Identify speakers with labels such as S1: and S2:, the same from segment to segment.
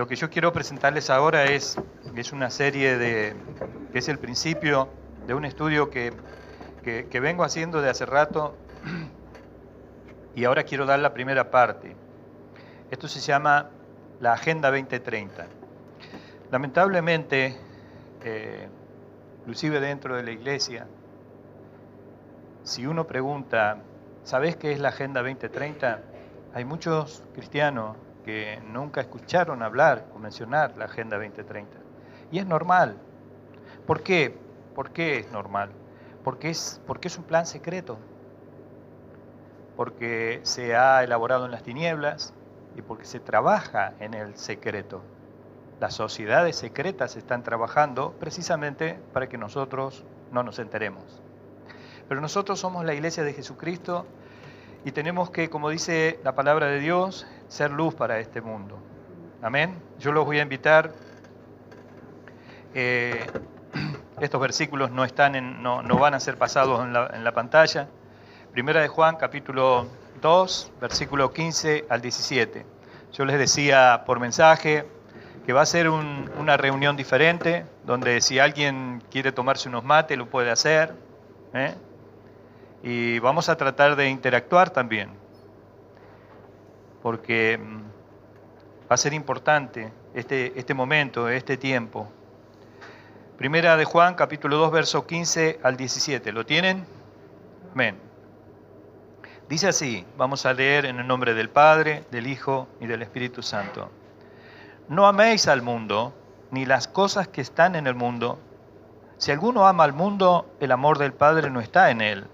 S1: Lo que yo quiero presentarles ahora es una serie que es el principio de un estudio que vengo haciendo de hace rato y ahora quiero dar la primera parte. Esto se llama la Agenda 2030. Lamentablemente, inclusive dentro de la iglesia, si uno pregunta, ¿sabés qué es la Agenda 2030? Hay muchos cristianos que nunca escucharon hablar o mencionar la Agenda 2030. Y es normal. ¿Por qué? ¿Por qué es normal? Porque es un plan secreto. Porque se ha elaborado en las tinieblas y porque se trabaja en el secreto. Las sociedades secretas están trabajando precisamente para que nosotros no nos enteremos. Pero nosotros somos la Iglesia de Jesucristo y tenemos que, como dice la palabra de Dios, ser luz para este mundo. Amén. Yo los voy a invitar. Estos versículos no van a ser pasados en la pantalla. Primera de Juan, capítulo 2, versículo 15 al 17. Yo les decía por mensaje que va a ser una reunión diferente, donde si alguien quiere tomarse unos mates, lo puede hacer. Y vamos a tratar de interactuar también, porque va a ser importante este momento, este tiempo. Primera de Juan, capítulo 2, verso 15 al 17. ¿Lo tienen? Amén. Dice así, vamos a leer en el nombre del Padre, del Hijo y del Espíritu Santo. No améis al mundo, ni las cosas que están en el mundo. Si alguno ama al mundo, el amor del Padre no está en él.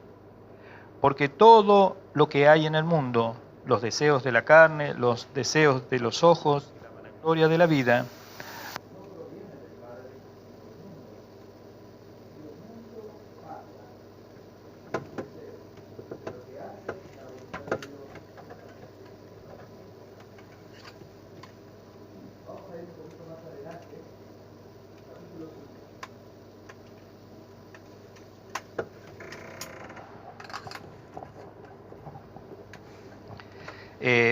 S1: Porque todo lo que hay en el mundo, los deseos de la carne, los deseos de los ojos, la vanagloria de la vida,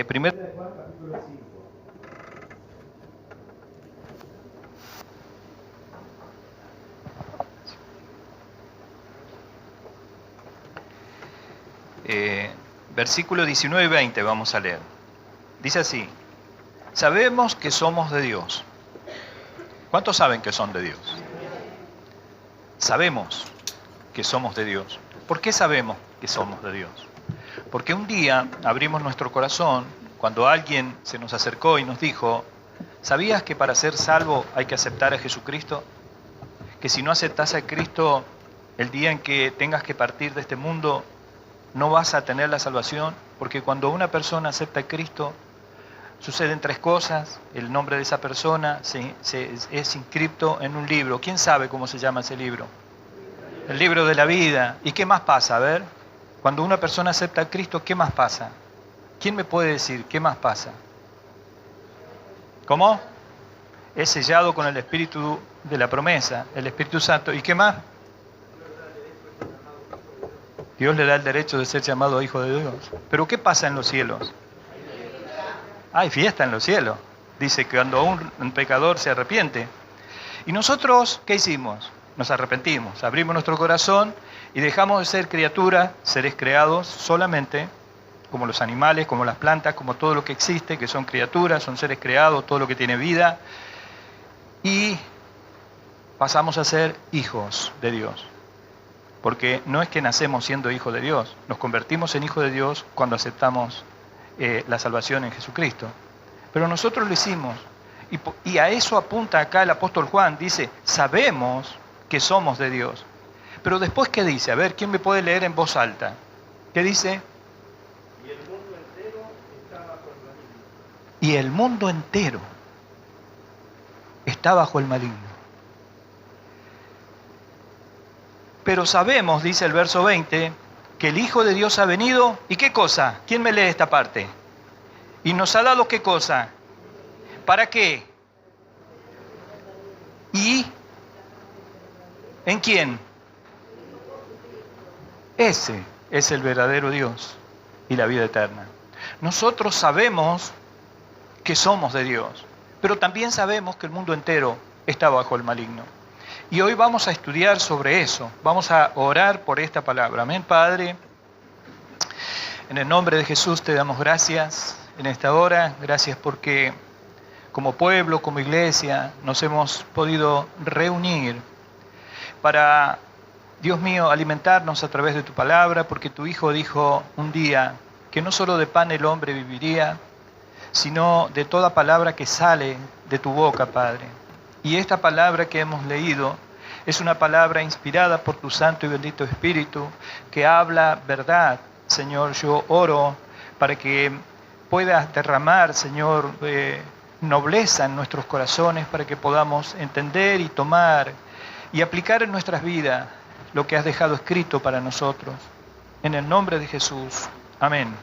S1: Primera de Juan, capítulo 5. Versículo 19 y 20 vamos a leer. Dice así, sabemos que somos de Dios. ¿Cuántos saben que son de Dios? Sabemos que somos de Dios. ¿Por qué sabemos que somos de Dios? Porque un día abrimos nuestro corazón cuando alguien se nos acercó y nos dijo, ¿sabías que para ser salvo hay que aceptar a Jesucristo? Que si no aceptas a Cristo, el día en que tengas que partir de este mundo, no vas a tener la salvación, porque cuando una persona acepta a Cristo, suceden tres cosas. El nombre de esa persona es inscripto en un libro. ¿Quién sabe cómo se llama ese libro? El libro de la vida. ¿Y qué más pasa? A ver, cuando una persona acepta a Cristo, ¿qué más pasa? ¿Quién me puede decir qué más pasa? ¿Cómo? Es sellado con el Espíritu de la promesa, el Espíritu Santo. ¿Y qué más? Dios le da el derecho de ser llamado hijo de Dios. ¿Pero qué pasa en los cielos? Hay fiesta en los cielos. Dice que cuando un pecador se arrepiente. ¿Y nosotros qué hicimos? Nos arrepentimos, abrimos nuestro corazón y dejamos de ser criaturas, seres creados solamente, como los animales, como las plantas, como todo lo que existe, que son criaturas, son seres creados, todo lo que tiene vida. Y pasamos a ser hijos de Dios. Porque no es que nacemos siendo hijos de Dios, nos convertimos en hijos de Dios cuando aceptamos la salvación en Jesucristo. Pero nosotros lo hicimos. Y a eso apunta acá el apóstol Juan. Dice, sabemos que somos de Dios. Pero después, ¿qué dice? A ver, ¿quién me puede leer en voz alta? ¿Qué dice? Y el mundo entero está bajo el maligno. Y el mundo entero está bajo el maligno. Pero sabemos, dice el verso 20, que el Hijo de Dios ha venido. ¿Y qué cosa? ¿Quién me lee esta parte? Y nos ha dado ¿qué cosa? ¿Para qué? ¿Y en quién? Ese es el verdadero Dios y la vida eterna. Nosotros sabemos que somos de Dios, pero también sabemos que el mundo entero está bajo el maligno. Y hoy vamos a estudiar sobre eso, vamos a orar por esta palabra. Amén, Padre. En el nombre de Jesús te damos gracias en esta hora, gracias porque como pueblo, como iglesia, nos hemos podido reunir para, Dios mío, alimentarnos a través de tu palabra, porque tu Hijo dijo un día que no solo de pan el hombre viviría, sino de toda palabra que sale de tu boca, Padre. Y esta palabra que hemos leído es una palabra inspirada por tu Santo y bendito Espíritu, que habla verdad. Señor, yo oro para que puedas derramar, Señor, nobleza en nuestros corazones, para que podamos entender y tomar y aplicar en nuestras vidas lo que has dejado escrito para nosotros. En el nombre de Jesús. Amén.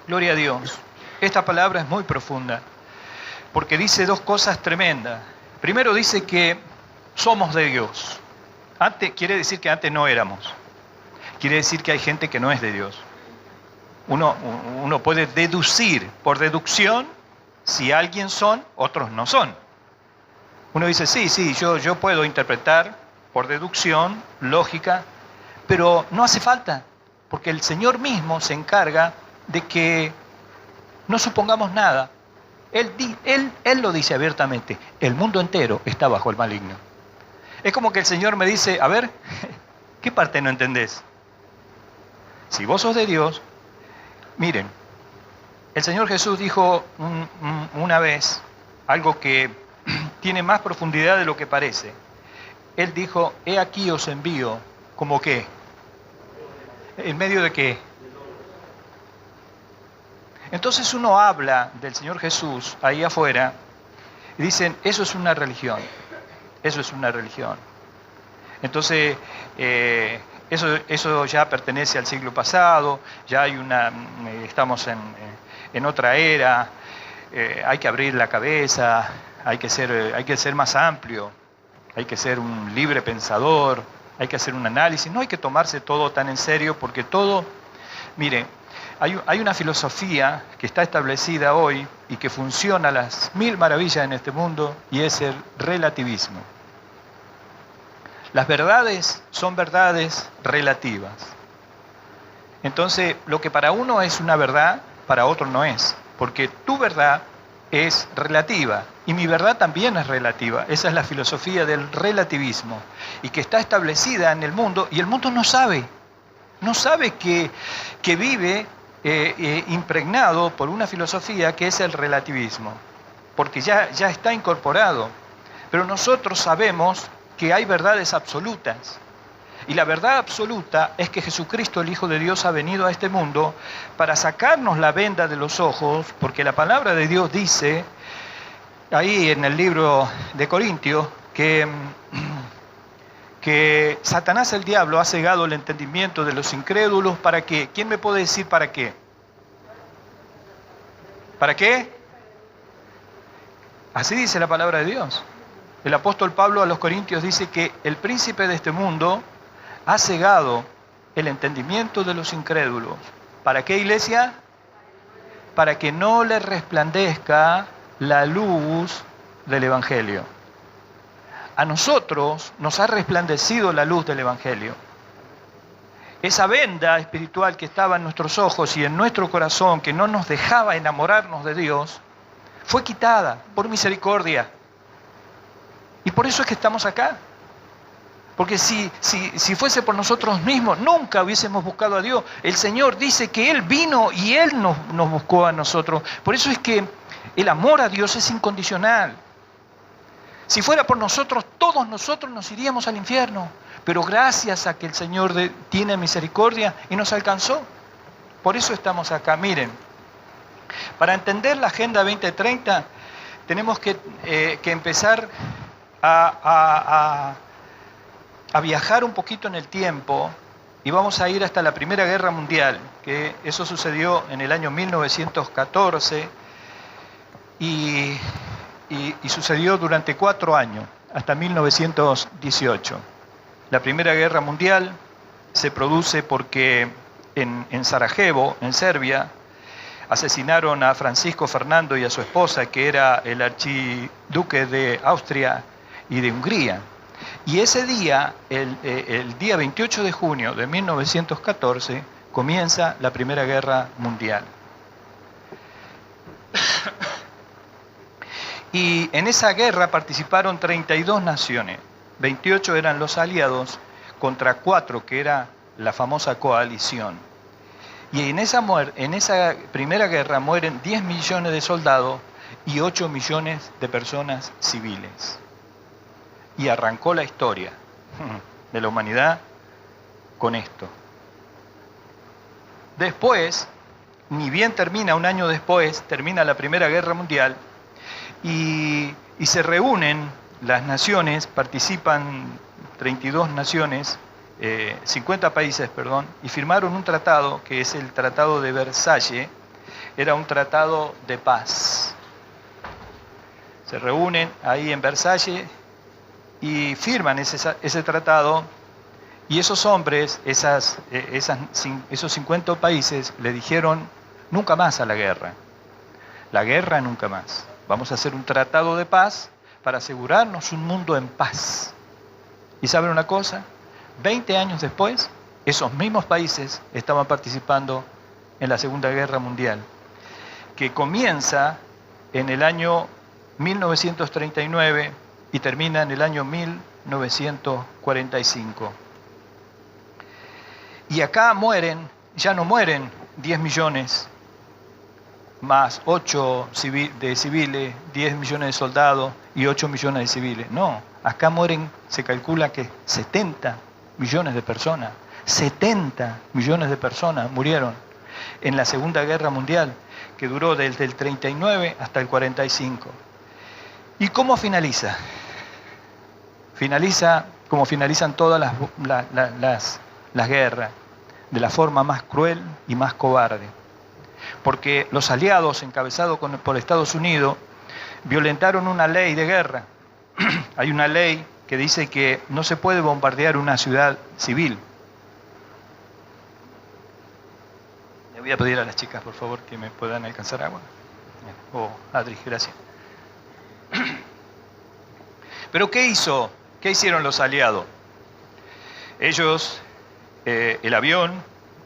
S1: Gloria a Dios. Esta palabra es muy profunda, porque dice dos cosas tremendas. Primero dice que somos de Dios. Antes, quiere decir que antes no éramos. Quiere decir que hay gente que no es de Dios. Uno puede deducir por deducción si alguien son, otros no son. Uno dice, sí, yo puedo interpretar por deducción, lógica, pero no hace falta, porque el Señor mismo se encarga de que no supongamos nada. Él lo dice abiertamente, el mundo entero está bajo el maligno. Es como que el Señor me dice, a ver, ¿qué parte no entendés? Si vos sos de Dios, miren, el Señor Jesús dijo una vez algo que tiene más profundidad de lo que parece. Él dijo, he aquí os envío, ¿como qué? ¿En medio de qué? Entonces uno habla del Señor Jesús ahí afuera y dicen, eso es una religión, eso es una religión. Entonces, eso ya pertenece al siglo pasado, ya hay estamos en otra era, hay que abrir la cabeza, hay que ser más amplio, hay que ser un libre pensador, hay que hacer un análisis, no hay que tomarse todo tan en serio porque todo, mire, hay una filosofía que está establecida hoy y que funciona a las mil maravillas en este mundo y es el relativismo. Las verdades son verdades relativas. Entonces, lo que para uno es una verdad, para otro no es. Porque tu verdad es relativa y mi verdad también es relativa. Esa es la filosofía del relativismo y que está establecida en el mundo y el mundo no sabe. No sabe que vive impregnado por una filosofía que es el relativismo. Porque ya está incorporado. Pero nosotros sabemos que hay verdades absolutas. Y la verdad absoluta es que Jesucristo, el Hijo de Dios, ha venido a este mundo para sacarnos la venda de los ojos, porque la palabra de Dios dice, ahí en el libro de Corintios, que Satanás, el diablo, ha cegado el entendimiento de los incrédulos. ¿Para qué? ¿Quién me puede decir para qué? ¿Para qué? Así dice la palabra de Dios. El apóstol Pablo a los Corintios dice que el príncipe de este mundo ha cegado el entendimiento de los incrédulos. ¿Para qué, iglesia? Para que no le resplandezca la luz del Evangelio. A nosotros nos ha resplandecido la luz del Evangelio. Esa venda espiritual que estaba en nuestros ojos y en nuestro corazón, que no nos dejaba enamorarnos de Dios, fue quitada por misericordia. Y por eso es que estamos acá. Porque si fuese por nosotros mismos, nunca hubiésemos buscado a Dios. El Señor dice que Él vino y Él nos buscó a nosotros. Por eso es que el amor a Dios es incondicional. Si fuera por nosotros, todos nosotros nos iríamos al infierno. Pero gracias a que el Señor tiene misericordia y nos alcanzó. Por eso estamos acá. Miren, para entender la Agenda 2030, tenemos que empezar a viajar un poquito en el tiempo y vamos a ir hasta la Primera Guerra Mundial, que eso sucedió en el año 1914 y sucedió durante 4 años, hasta 1918. La Primera Guerra Mundial se produce porque en Sarajevo, en Serbia, asesinaron a Francisco Fernando y a su esposa, que era el archiduque de Austria y de Hungría. Y ese día, el día 28 de junio de 1914, comienza la Primera Guerra Mundial. Y en esa guerra participaron 32 naciones. 28 eran los aliados contra 4, que era la famosa coalición. Y en esa Primera Guerra mueren 10 millones de soldados y 8 millones de personas civiles. Y arrancó la historia de la humanidad con esto. Después, ni bien termina, un año después, termina la Primera Guerra Mundial y se reúnen las naciones, participan 32 naciones, 50 países, perdón, y firmaron un tratado que es el Tratado de Versalles. Era un tratado de paz. Se reúnen ahí en Versalles y firman ese tratado, y esos hombres, esos 50 países, le dijeron nunca más a la guerra nunca más. Vamos a hacer un tratado de paz para asegurarnos un mundo en paz. ¿Y saben una cosa? 20 años después, esos mismos países estaban participando en la Segunda Guerra Mundial, que comienza en el año 1939 y termina en el año 1945. Y acá ya no mueren 10 millones más 8 de civiles, 10 millones de soldados y 8 millones de civiles. No, acá mueren, se calcula que 70 millones de personas. 70 millones de personas murieron en la Segunda Guerra Mundial, que duró desde el 39 hasta el 45. ¿Y cómo finaliza? Finaliza como finalizan todas las guerras, de la forma más cruel y más cobarde. Porque los aliados, encabezados por Estados Unidos, violentaron una ley de guerra. Hay una ley que dice que no se puede bombardear una ciudad civil. Le voy a pedir a las chicas, por favor, que me puedan alcanzar agua. Adri, gracias. Pero ¿qué hicieron los aliados? Ellos, el avión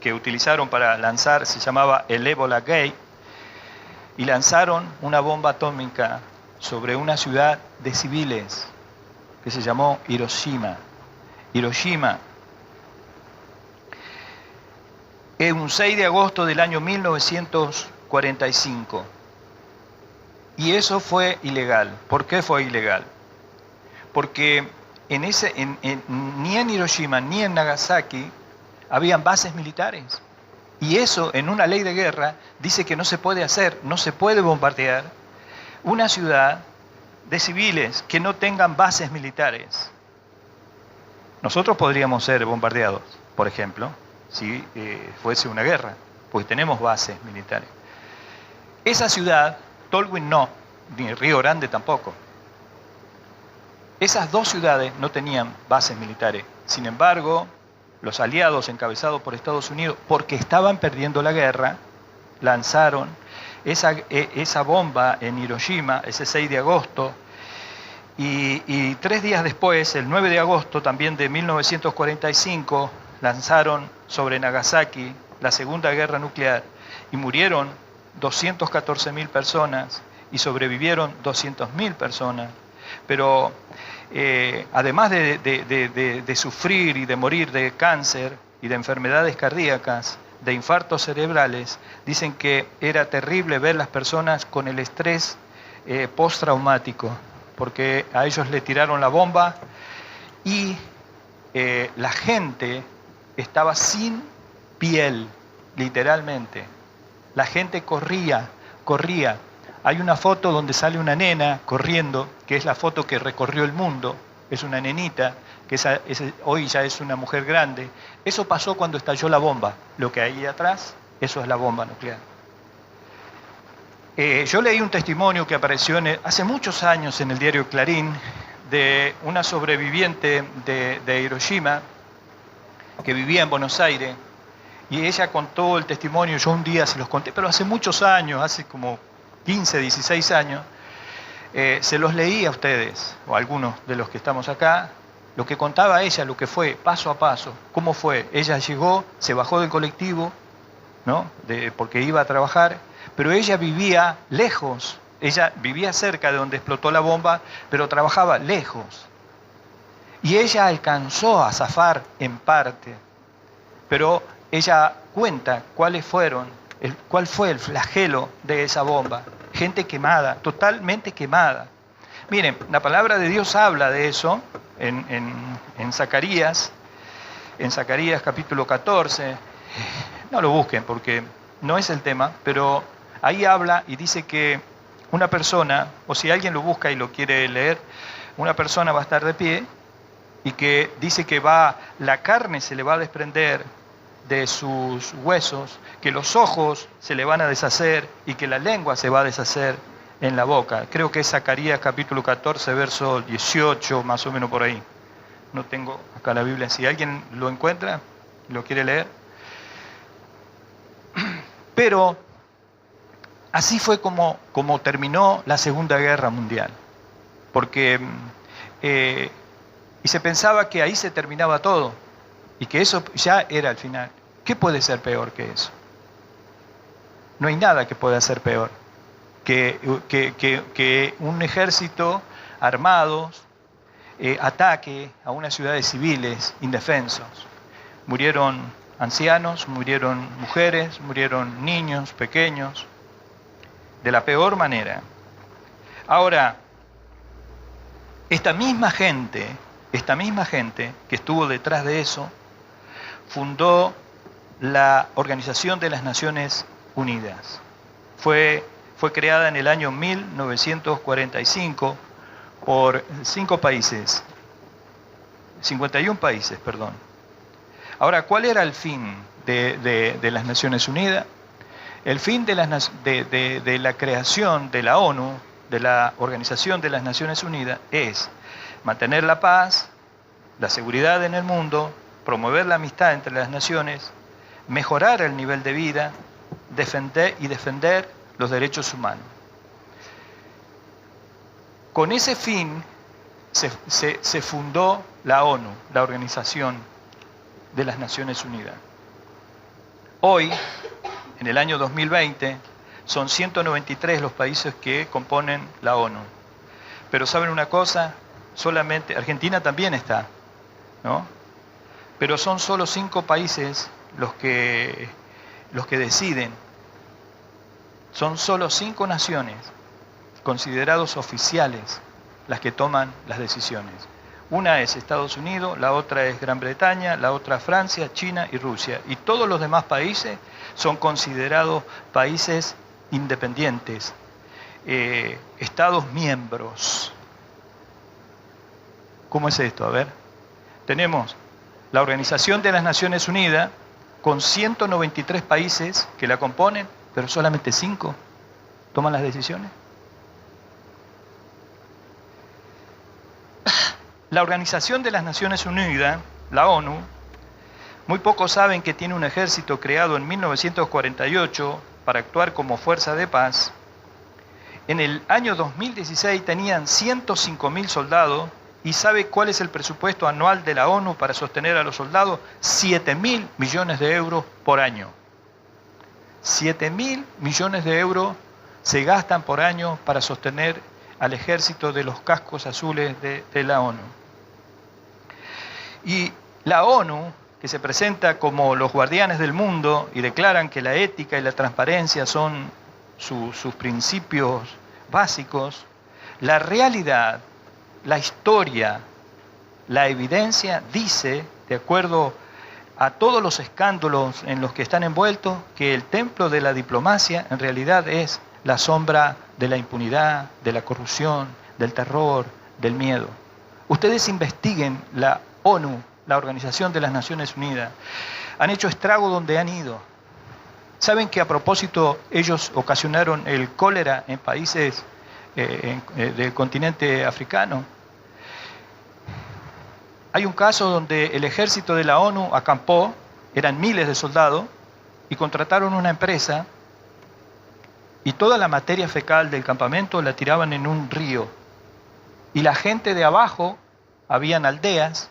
S1: que utilizaron para lanzar se llamaba el Ebola Gay, y lanzaron una bomba atómica sobre una ciudad de civiles que se llamó Hiroshima. Hiroshima. Es un 6 de agosto del año 1945. Y eso fue ilegal. ¿Por qué fue ilegal? Porque ni en Hiroshima ni en Nagasaki habían bases militares. Y eso, en una ley de guerra, dice que no se puede hacer, no se puede bombardear una ciudad de civiles que no tengan bases militares. Nosotros podríamos ser bombardeados, por ejemplo, si fuese una guerra, pues tenemos bases militares. Esa ciudad, Tolwyn no, ni Río Grande tampoco. Esas dos ciudades no tenían bases militares. Sin embargo, los aliados encabezados por Estados Unidos, porque estaban perdiendo la guerra, lanzaron esa bomba en Hiroshima ese 6 de agosto, y 3 días después, el 9 de agosto también de 1945, lanzaron sobre Nagasaki la Segunda Guerra Nuclear, y murieron 214.000 personas y sobrevivieron 200.000 personas. Pero además de sufrir y de morir de cáncer y de enfermedades cardíacas, de infartos cerebrales, dicen que era terrible ver las personas con el estrés postraumático, porque a ellos le tiraron la bomba y la gente estaba sin piel, literalmente. La gente corría. Hay una foto donde sale una nena corriendo, que es la foto que recorrió el mundo. Es una nenita, que hoy ya es una mujer grande. Eso pasó cuando estalló la bomba. Lo que hay atrás, eso es la bomba nuclear. Yo leí un testimonio que apareció hace muchos años en el diario Clarín, de una sobreviviente de Hiroshima, que vivía en Buenos Aires, y ella contó el testimonio, yo un día se los conté, pero hace muchos años, hace como 15, 16 años, se los leí a ustedes, o a algunos de los que estamos acá, lo que contaba ella, lo que fue paso a paso, cómo fue. Ella llegó, se bajó del colectivo, ¿no? Porque iba a trabajar, pero ella vivía lejos, ella vivía cerca de donde explotó la bomba, pero trabajaba lejos. Y ella alcanzó a zafar en parte, pero ella cuenta cuál fue el flagelo de esa bomba. Gente quemada, totalmente quemada. Miren, la palabra de Dios habla de eso en Zacarías capítulo 14. No lo busquen porque no es el tema, pero ahí habla y dice que una persona, o si alguien lo busca y lo quiere leer, una persona va a estar de pie y que dice que la carne se le va a desprender de sus huesos, que los ojos se le van a deshacer y que la lengua se va a deshacer en la boca. Creo que es Zacarías capítulo 14, verso 18, más o menos por ahí. No tengo acá la Biblia. Si alguien lo encuentra, lo quiere leer. Pero así fue como terminó la Segunda Guerra Mundial. Porque y se pensaba que ahí se terminaba todo y que eso ya era el final. ¿Qué puede ser peor que eso? No hay nada que pueda ser peor que un ejército armado ataque a unas ciudades civiles indefensos. Murieron ancianos, murieron mujeres, murieron niños pequeños, de la peor manera. Ahora, esta misma gente que estuvo detrás de eso, fundó la Organización de las Naciones Unidas. Fue creada en el año 1945 por 51 países, perdón. Ahora, ¿cuál era el fin de las Naciones Unidas? El fin de la creación de la ONU, de la Organización de las Naciones Unidas, es mantener la paz, la seguridad en el mundo, promover la amistad entre las naciones, mejorar el nivel de vida, defender los derechos humanos. Con ese fin se fundó la ONU, la Organización de las Naciones Unidas. Hoy, en el año 2020, son 193 los países que componen la ONU. Pero ¿saben una cosa? Solamente Argentina también está, ¿no? Pero son solo 5 países los que deciden. Son solo 5 naciones considerados oficiales las que toman las decisiones. Una es Estados Unidos, la otra es Gran Bretaña, la otra Francia, China y Rusia. Y todos los demás países son considerados países independientes, Estados miembros. ¿Cómo es esto? A ver. Tenemos la Organización de las Naciones Unidas con 193 países que la componen, pero solamente 5 toman las decisiones. La Organización de las Naciones Unidas, la ONU, muy pocos saben que tiene un ejército creado en 1948 para actuar como fuerza de paz. En el año 2016 tenían 105.000 soldados. ¿Y sabe cuál es el presupuesto anual de la ONU para sostener a los soldados? 7.000 millones de euros por año. 7.000 millones de euros se gastan por año para sostener al ejército de los cascos azules de la ONU. Y la ONU, que se presenta como los guardianes del mundo y declaran que la ética y la transparencia son sus principios básicos, la realidad, la historia, la evidencia dice, de acuerdo a todos los escándalos en los que están envueltos, que el templo de la diplomacia en realidad es la sombra de la impunidad, de la corrupción, del terror, del miedo. Ustedes investiguen la ONU, la Organización de las Naciones Unidas. Han hecho estrago donde han ido. ¿Saben que a propósito ellos ocasionaron el cólera en países del continente africano? Hay un caso donde el ejército de la ONU acampó, eran miles de soldados, y contrataron una empresa y toda la materia fecal del campamento la tiraban en un río. Y la gente de abajo, habían aldeas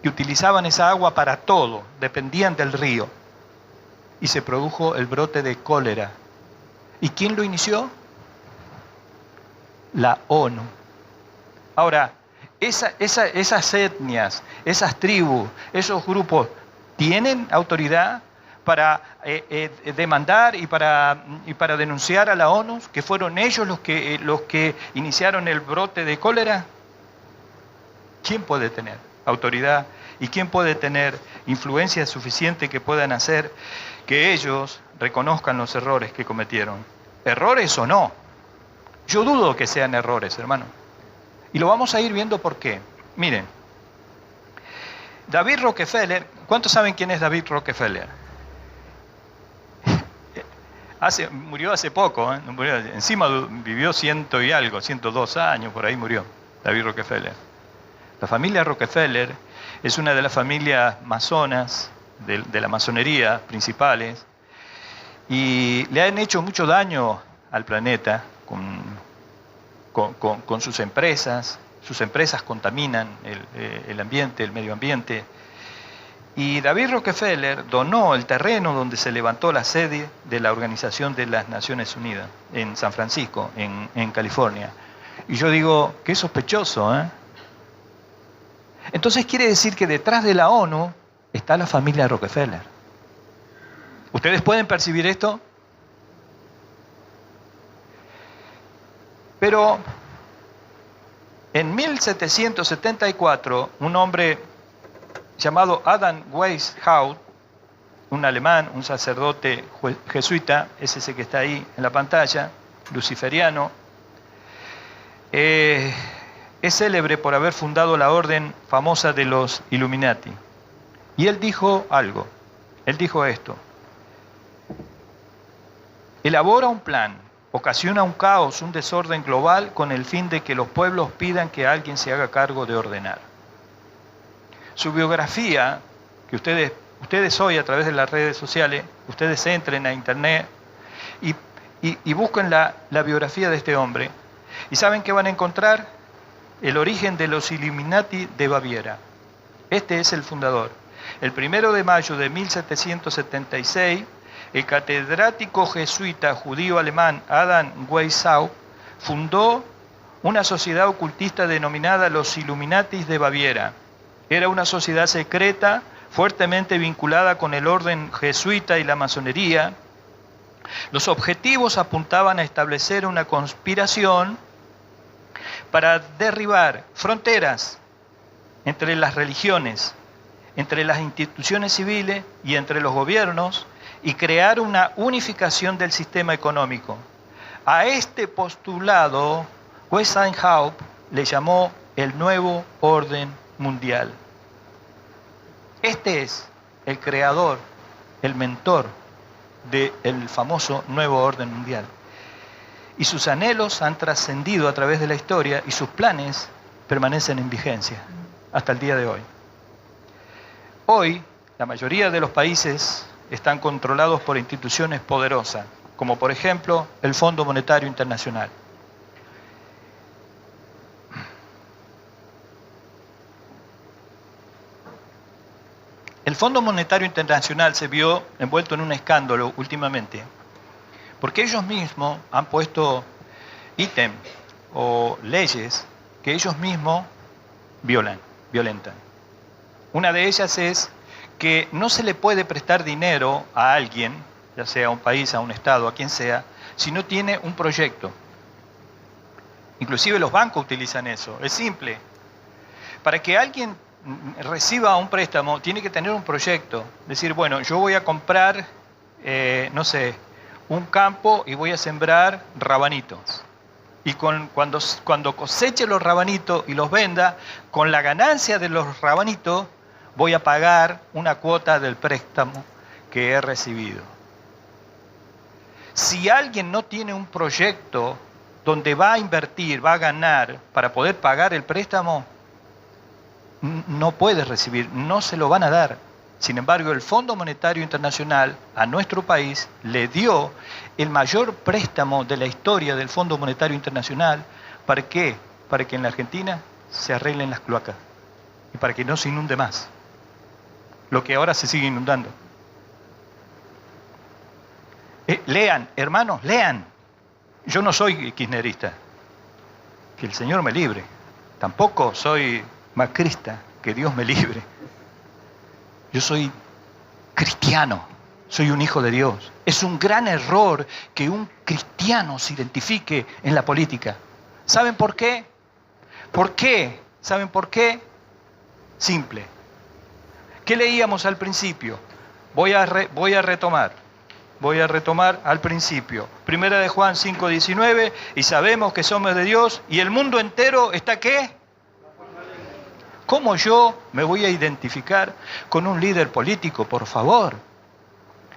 S1: que utilizaban esa agua para todo, dependían del río. Y se produjo el brote de cólera. ¿Y quién lo inició? La ONU. Ahora, esas etnias, esas tribus, esos grupos, ¿tienen autoridad para demandar y para denunciar a la ONU, que fueron ellos los que iniciaron el brote de cólera? ¿Quién puede tener autoridad y quién puede tener influencia suficiente que puedan hacer que ellos reconozcan los errores que cometieron? ¿Errores o no? Yo dudo que sean errores, hermano. Y lo vamos a ir viendo por qué. Miren, David Rockefeller, ¿cuántos saben quién es David Rockefeller? Murió hace poco, encima vivió 102 años, por ahí murió David Rockefeller. La familia Rockefeller es una de las familias masonas, de la masonería principales, y le han hecho mucho daño al planeta con sus empresas. Sus empresas contaminan el ambiente, el medio ambiente. Y David Rockefeller donó el terreno donde se levantó la sede de la Organización de las Naciones Unidas, en San Francisco, en California. Y yo digo, qué sospechoso, ¿eh? Entonces quiere decir que detrás de la ONU está la familia Rockefeller. ¿Ustedes pueden percibir esto? Pero en 1774, un hombre llamado Adam Weishaupt, un alemán, un sacerdote jesuita, es ese que está ahí en la pantalla, luciferiano, es célebre por haber fundado la orden famosa de los Illuminati. Y él dijo algo, él dijo esto: elabora un plan, ocasiona un caos, un desorden global con el fin de que los pueblos pidan que alguien se haga cargo de ordenar. Su biografía, que ustedes hoy a través de las redes sociales, ustedes entren a internet y busquen la biografía de este hombre, y ¿saben qué van a encontrar? El origen de los Illuminati de Baviera. Este es el fundador. El 1 de mayo de 1776, el catedrático jesuita judío alemán Adam Weishaupt fundó una sociedad ocultista denominada los Illuminatis de Baviera. Era una sociedad secreta fuertemente vinculada con el orden jesuita y la masonería. Los objetivos apuntaban a establecer una conspiración para derribar fronteras entre las religiones, entre las instituciones civiles y entre los gobiernos, y crear una unificación del sistema económico. A este postulado, Weishaupt le llamó el nuevo orden mundial. Este es el creador, el mentor del famoso nuevo orden mundial. Y sus anhelos han trascendido a través de la historia y sus planes permanecen en vigencia hasta el día de hoy. Hoy, la mayoría de los países están controlados por instituciones poderosas, como por ejemplo el Fondo Monetario Internacional. El Fondo Monetario Internacional se vio envuelto en un escándalo últimamente, porque ellos mismos han puesto ítems o leyes que ellos mismos violentan. Una de ellas es que no se le puede prestar dinero a alguien, ya sea a un país, a un estado, a quien sea, si no tiene un proyecto. Inclusive los bancos utilizan eso, es simple. Para que alguien reciba un préstamo, tiene que tener un proyecto. Decir, bueno, yo voy a comprar, un campo y voy a sembrar rabanitos. Y cuando coseche los rabanitos y los venda, con la ganancia de los rabanitos, voy a pagar una cuota del préstamo que he recibido. Si alguien no tiene un proyecto donde va a invertir, va a ganar para poder pagar el préstamo, no puede recibir, no se lo van a dar. Sin embargo, el Fondo Monetario Internacional a nuestro país le dio el mayor préstamo de la historia del Fondo Monetario Internacional. ¿Para qué? Para que en la Argentina se arreglen las cloacas y para que no se inunde más, lo que ahora se sigue inundando. Lean, hermanos, lean. Yo no soy kirchnerista, que el Señor me libre. Tampoco soy macrista, que Dios me libre. Yo soy cristiano, soy un hijo de Dios. Es un gran error que un cristiano se identifique en la política. ¿Saben por qué? ¿Por qué? ¿Saben por qué? Simple. ¿Qué leíamos al principio? Voy a retomar al principio. Primera de Juan 5:19, y sabemos que somos de Dios y el mundo entero está ¿qué? ¿Cómo yo me voy a identificar con un líder político, por favor?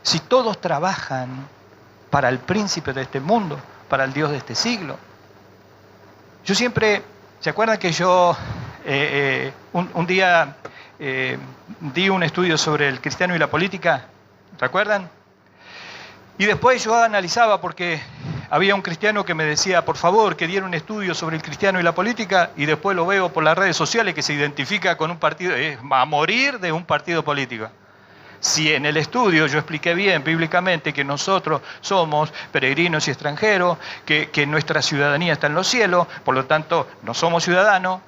S1: Si todos trabajan para el príncipe de este mundo, para el Dios de este siglo. Yo siempre, ¿se acuerdan que yo un día di un estudio sobre el cristiano y la política? ¿Recuerdan? Y después yo analizaba porque había un cristiano que me decía, por favor, que diera un estudio sobre el cristiano y la política, y después lo veo por las redes sociales que se identifica con un partido, va a morir de un partido político. Si en el estudio yo expliqué bien bíblicamente que nosotros somos peregrinos y extranjeros, que nuestra ciudadanía está en los cielos, por lo tanto no somos ciudadanos,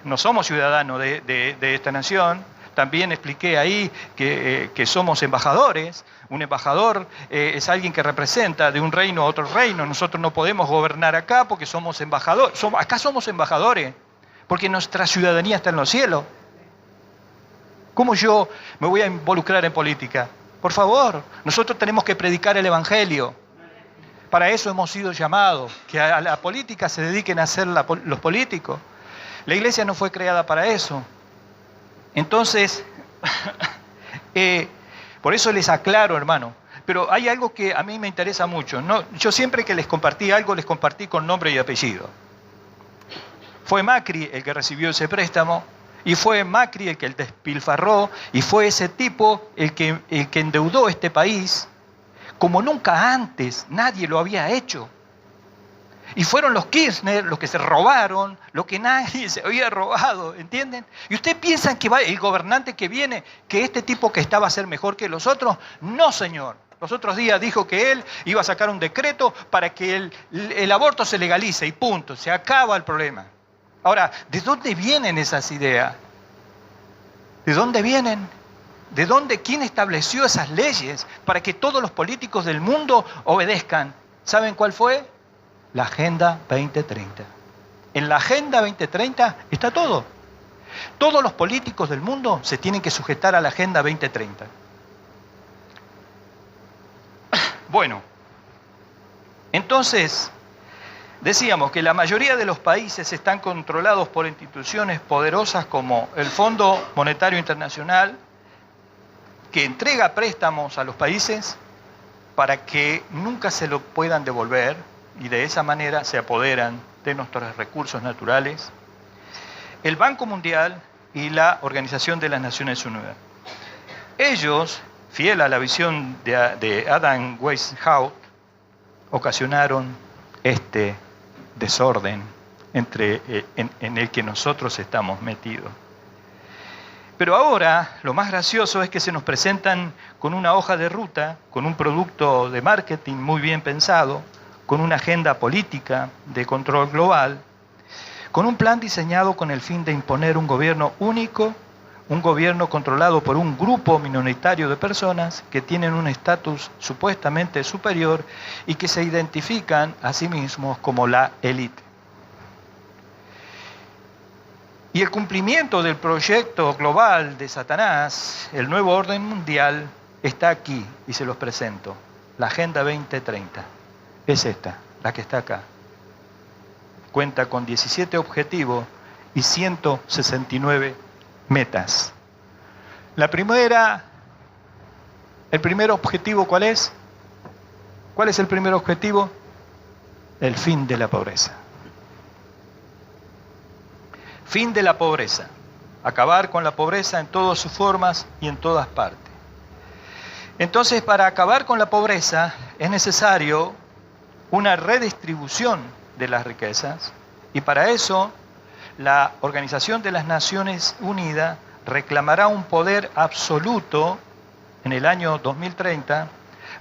S1: no somos ciudadanos de esta nación. También expliqué ahí que somos embajadores. Un embajador es alguien que representa de un reino a otro reino. Nosotros no podemos gobernar acá porque somos embajadores. Acá somos embajadores porque nuestra ciudadanía está en los cielos. ¿Cómo yo me voy a involucrar en política? Por favor, nosotros tenemos que predicar el Evangelio. Para eso hemos sido llamados, que a la política se dediquen a ser los políticos. La iglesia no fue creada para eso. Entonces, por eso les aclaro, hermano. Pero hay algo que a mí me interesa mucho. Yo siempre que les compartí algo, les compartí con nombre y apellido. Fue Macri el que recibió ese préstamo, y fue Macri el que despilfarró, y fue ese tipo el que endeudó este país como nunca antes nadie lo había hecho. Y fueron los Kirchner los que se robaron lo que nadie se había robado, ¿entienden? ¿Y ustedes piensan que el gobernante que viene, que este tipo que estaba a ser mejor que los otros? No, señor. Los otros días dijo que él iba a sacar un decreto para que el aborto se legalice y punto, se acaba el problema. Ahora, ¿de dónde vienen esas ideas? ¿De dónde vienen? ¿De dónde? ¿Quién estableció esas leyes para que todos los políticos del mundo obedezcan? ¿Saben cuál fue? La Agenda 2030. En la Agenda 2030 está todo. Todos los políticos del mundo se tienen que sujetar a la Agenda 2030. Bueno, entonces, decíamos que la mayoría de los países están controlados por instituciones poderosas como el Fondo Monetario Internacional, que entrega préstamos a los países para que nunca se lo puedan devolver, y de esa manera se apoderan de nuestros recursos naturales, el Banco Mundial y la Organización de las Naciones Unidas. Ellos, fiel a la visión de Adam Weishaupt, ocasionaron este desorden en el que nosotros estamos metidos. Pero ahora lo más gracioso es que se nos presentan con una hoja de ruta, con un producto de marketing muy bien pensado, con una agenda política de control global, con un plan diseñado con el fin de imponer un gobierno único, un gobierno controlado por un grupo minoritario de personas que tienen un estatus supuestamente superior y que se identifican a sí mismos como la élite. Y el cumplimiento del proyecto global de Satanás, el nuevo orden mundial, está aquí y se los presento. La Agenda 2030 es esta, la que está acá. Cuenta con 17 objetivos y 169 metas. El primer objetivo, ¿cuál es? ¿Cuál es el primer objetivo? El fin de la pobreza. Fin de la pobreza. Acabar con la pobreza en todas sus formas y en todas partes. Entonces, para acabar con la pobreza es necesario una redistribución de las riquezas, y para eso la Organización de las Naciones Unidas reclamará un poder absoluto en el año 2030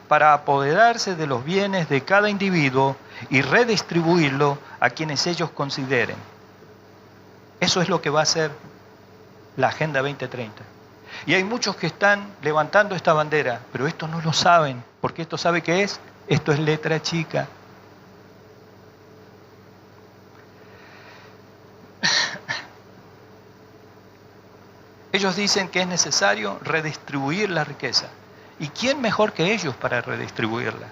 S1: para apoderarse de los bienes de cada individuo y redistribuirlo a quienes ellos consideren. Eso es lo que va a hacer la Agenda 2030. Y hay muchos que están levantando esta bandera, pero esto no lo saben, porque esto ¿sabe qué es? Esto es letra chica. Ellos dicen que es necesario redistribuir la riqueza. ¿Y quién mejor que ellos para redistribuirla?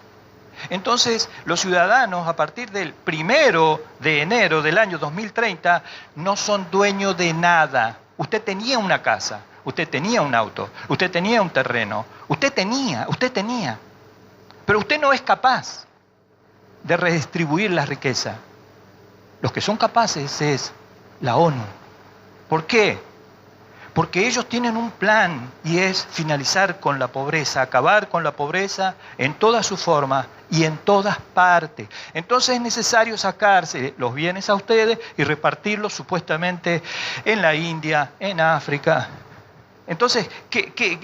S1: Entonces, los ciudadanos, a partir del 1 de enero del año 2030, no son dueños de nada. Usted tenía una casa, usted tenía un auto, usted tenía un terreno, usted tenía. Pero usted no es capaz de redistribuir la riqueza. Los que son capaces es la ONU. ¿Por qué? Porque ellos tienen un plan y es finalizar con la pobreza, acabar con la pobreza en todas sus formas y en todas partes. Entonces es necesario sacarse los bienes a ustedes y repartirlos supuestamente en la India, en África. Entonces,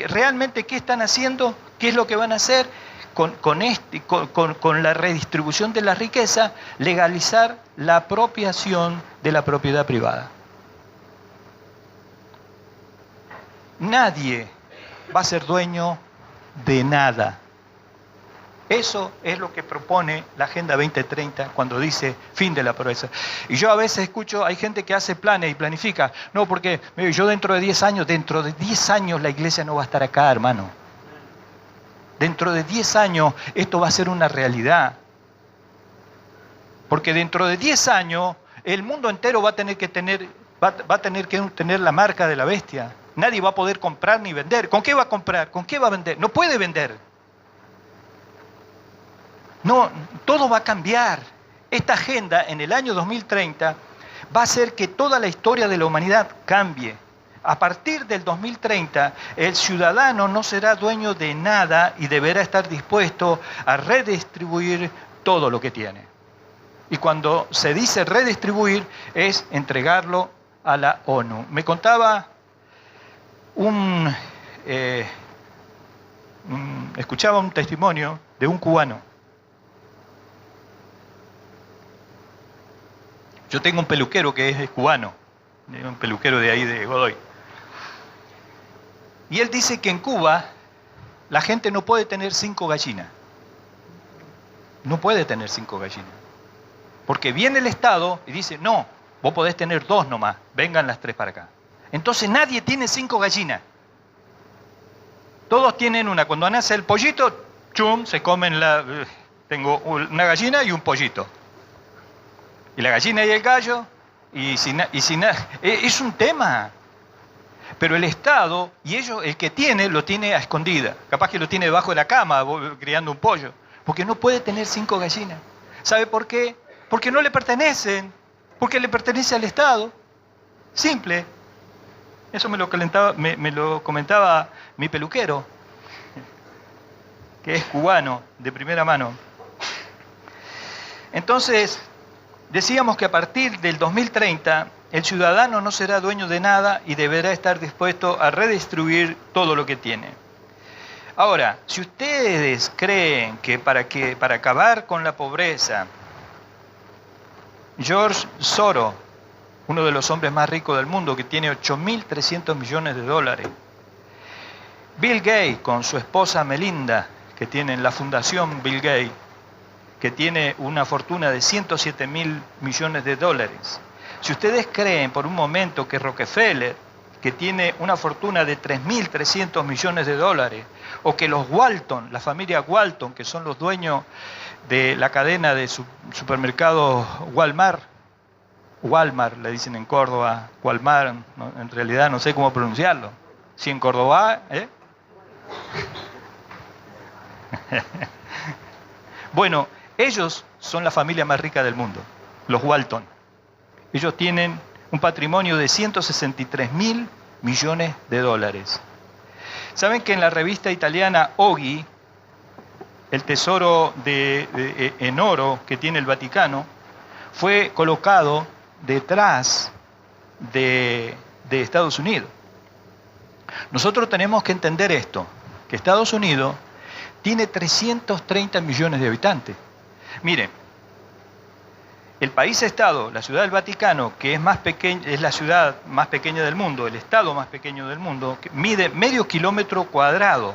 S1: realmente qué están haciendo? ¿Qué es lo que van a hacer? Con la redistribución de la riqueza, legalizar la apropiación de la propiedad privada. Nadie va a ser dueño de nada. Eso es lo que propone la Agenda 2030 cuando dice fin de la pobreza. Y yo a veces escucho, hay gente que hace planes y planifica. No, porque yo dentro de 10 años la iglesia no va a estar acá, hermano. Dentro de 10 años esto va a ser una realidad. Porque dentro de 10 años el mundo entero va a tener que tener la marca de la bestia. Nadie va a poder comprar ni vender. ¿Con qué va a comprar? ¿Con qué va a vender? No puede vender. No, todo va a cambiar. Esta agenda en el año 2030 va a hacer que toda la historia de la humanidad cambie. A partir del 2030, el ciudadano no será dueño de nada y deberá estar dispuesto a redistribuir todo lo que tiene. Y cuando se dice redistribuir, es entregarlo a la ONU. Me contaba escuchaba un testimonio de un cubano. Yo tengo un peluquero que es cubano, un peluquero de ahí de Godoy. Y él dice que en Cuba la gente no puede tener 5 gallinas. No puede tener 5 gallinas. Porque viene el Estado y dice, no, vos podés tener 2 nomás, vengan las 3 para acá. Entonces nadie tiene 5 gallinas. Todos tienen una. Cuando nace el pollito, chum, se comen tengo una gallina y un pollito. Y la gallina y el gallo, es un tema. Pero el Estado, y el que tiene, lo tiene a escondida. Capaz que lo tiene debajo de la cama, criando un pollo. Porque no puede tener 5 gallinas. ¿Sabe por qué? Porque no le pertenecen. Porque le pertenece al Estado. Simple. Eso me lo comentaba mi peluquero, que es cubano, de primera mano. Entonces, decíamos que a partir del 2030, el ciudadano no será dueño de nada y deberá estar dispuesto a redistribuir todo lo que tiene. Ahora, si ustedes creen que para acabar con la pobreza, George Soros, uno de los hombres más ricos del mundo, que tiene 8.300 millones de dólares. Bill Gates, con su esposa Melinda, que tienen la fundación Bill Gates, que tiene una fortuna de 107.000 millones de dólares. Si ustedes creen por un momento que Rockefeller, que tiene una fortuna de 3.300 millones de dólares, o que los Walton, la familia Walton, que son los dueños de la cadena de supermercados Walmart le dicen en Córdoba, Walmart, ¿no? En realidad no sé cómo pronunciarlo. Si en Córdoba, Bueno, ellos son la familia más rica del mundo, los Walton. Ellos tienen un patrimonio de 163.000 millones de dólares. ¿Saben que en la revista italiana Oggi, el tesoro en oro que tiene el Vaticano, fue colocado detrás de Estados Unidos? Nosotros tenemos que entender esto, que Estados Unidos tiene 330 millones de habitantes. Miren, el país-estado, la ciudad del Vaticano, que es la ciudad más pequeña del mundo, el estado más pequeño del mundo, que mide medio kilómetro cuadrado,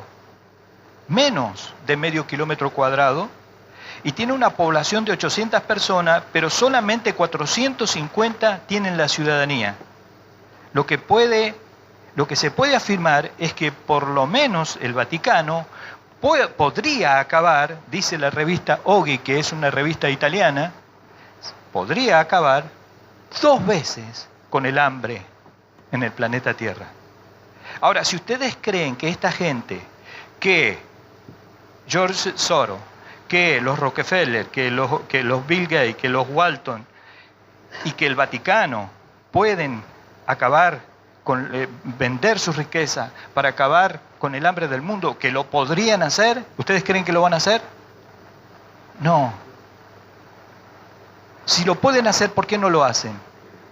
S1: menos de medio kilómetro cuadrado, y tiene una población de 800 personas, pero solamente 450 tienen la ciudadanía. Lo que se puede afirmar es que por lo menos el Vaticano podría acabar, dice la revista Oggi, que es una revista italiana, podría acabar 2 veces con el hambre en el planeta Tierra. Ahora, si ustedes creen que esta gente, que George Soros, que los Rockefeller, que los Bill Gates, que los Walton y que el Vaticano pueden acabar con vender su riqueza para acabar con el hambre del mundo, que lo podrían hacer, ¿ustedes creen que lo van a hacer? No. Si lo pueden hacer, ¿por qué no lo hacen?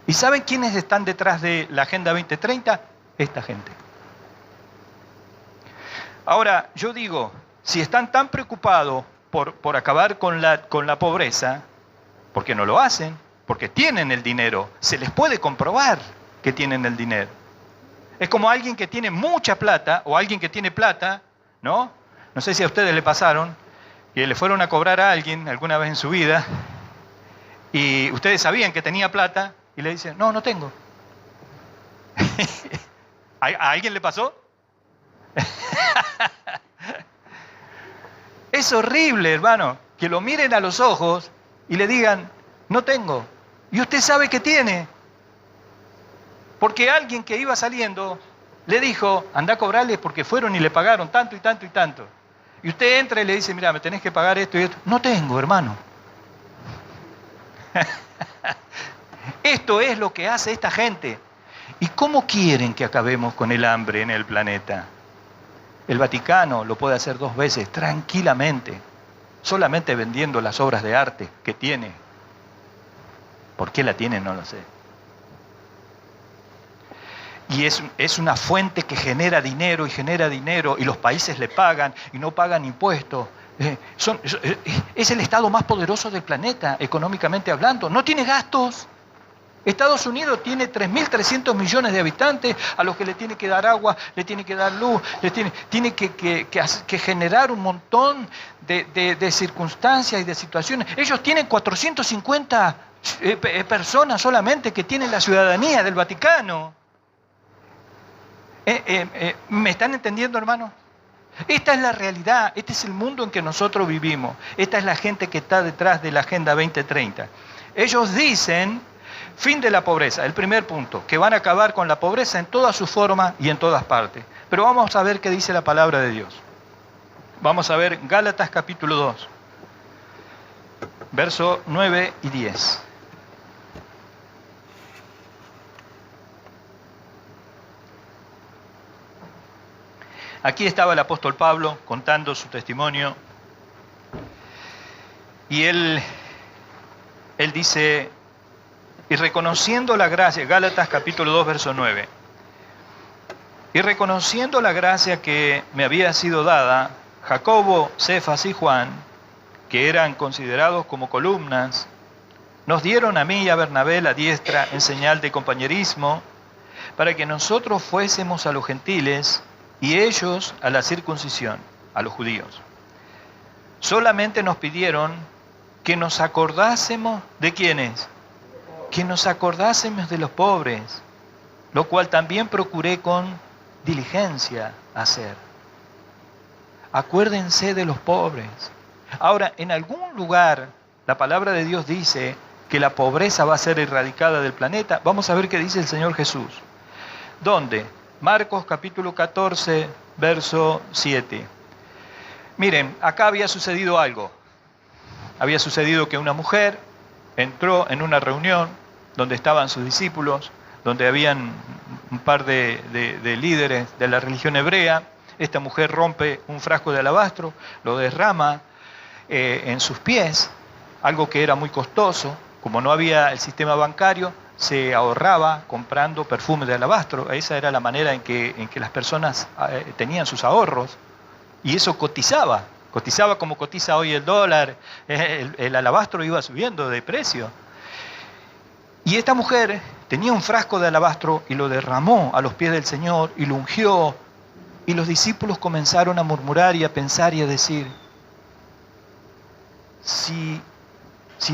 S1: ¿Y saben quiénes están detrás de la Agenda 2030? Esta gente. Ahora, yo digo, si están tan preocupados por acabar con la pobreza, ¿por qué no lo hacen? Porque tienen el dinero, se les puede comprobar que tienen el dinero. Es como alguien que tiene mucha plata, o alguien que tiene plata, ¿no? No sé si a ustedes le pasaron, que le fueron a cobrar a alguien alguna vez en su vida, y ustedes sabían que tenía plata, y le dicen, no, no tengo. ¿A alguien le pasó? Es horrible, hermano, que lo miren a los ojos y le digan, no tengo. Y usted sabe que tiene. Porque alguien que iba saliendo le dijo, anda a cobrarles porque fueron y le pagaron tanto y tanto y tanto. Y usted entra y le dice, mira, me tenés que pagar esto y esto. No tengo, hermano. Esto es lo que hace esta gente. ¿Y cómo quieren que acabemos con el hambre en el planeta? El Vaticano lo puede hacer 2 veces tranquilamente, solamente vendiendo las obras de arte que tiene. ¿Por qué la tiene? No lo sé. Y es una fuente que genera dinero, y los países le pagan y no pagan impuestos. Es el estado más poderoso del planeta, económicamente hablando. No tiene gastos. Estados Unidos tiene 3.300 millones de habitantes a los que le tiene que dar agua, le tiene que dar luz, tiene que generar un montón de circunstancias y de situaciones. Ellos tienen 450 personas solamente que tienen la ciudadanía del Vaticano. ¿Me están entendiendo, hermano? Esta es la realidad, este es el mundo en que nosotros vivimos. Esta es la gente que está detrás de la Agenda 2030. Ellos dicen, fin de la pobreza, el primer punto, que van a acabar con la pobreza en todas sus formas y en todas partes. Pero vamos a ver qué dice la palabra de Dios. Vamos a ver Gálatas capítulo 2, versos 9 y 10. Aquí estaba el apóstol Pablo contando su testimonio y él dice, y reconociendo la gracia, Gálatas capítulo 2, verso 9, y reconociendo la gracia que me había sido dada, Jacobo, Cefas y Juan, que eran considerados como columnas, nos dieron a mí y a Bernabé la diestra en señal de compañerismo, para que nosotros fuésemos a los gentiles y ellos a la circuncisión, a los judíos. Solamente nos pidieron que nos acordásemos de quiénes, que nos acordásemos de los pobres, lo cual también procuré con diligencia hacer. Acuérdense de los pobres. Ahora, en algún lugar, la palabra de Dios dice que la pobreza va a ser erradicada del planeta. Vamos a ver qué dice el Señor Jesús. ¿Dónde? Marcos capítulo 14, verso 7. Miren, acá había sucedido algo. Había sucedido que una mujer entró en una reunión donde estaban sus discípulos, donde habían un par de líderes de la religión hebrea. Esta mujer rompe un frasco de alabastro, lo derrama en sus pies, algo que era muy costoso. Como no había el sistema bancario, se ahorraba comprando perfume de alabastro. Esa era la manera en que las personas tenían sus ahorros. Y eso cotizaba como cotiza hoy el dólar. El alabastro iba subiendo de precio. Y esta mujer tenía un frasco de alabastro y lo derramó a los pies del Señor y lo ungió. Y los discípulos comenzaron a murmurar y a pensar y a decir, si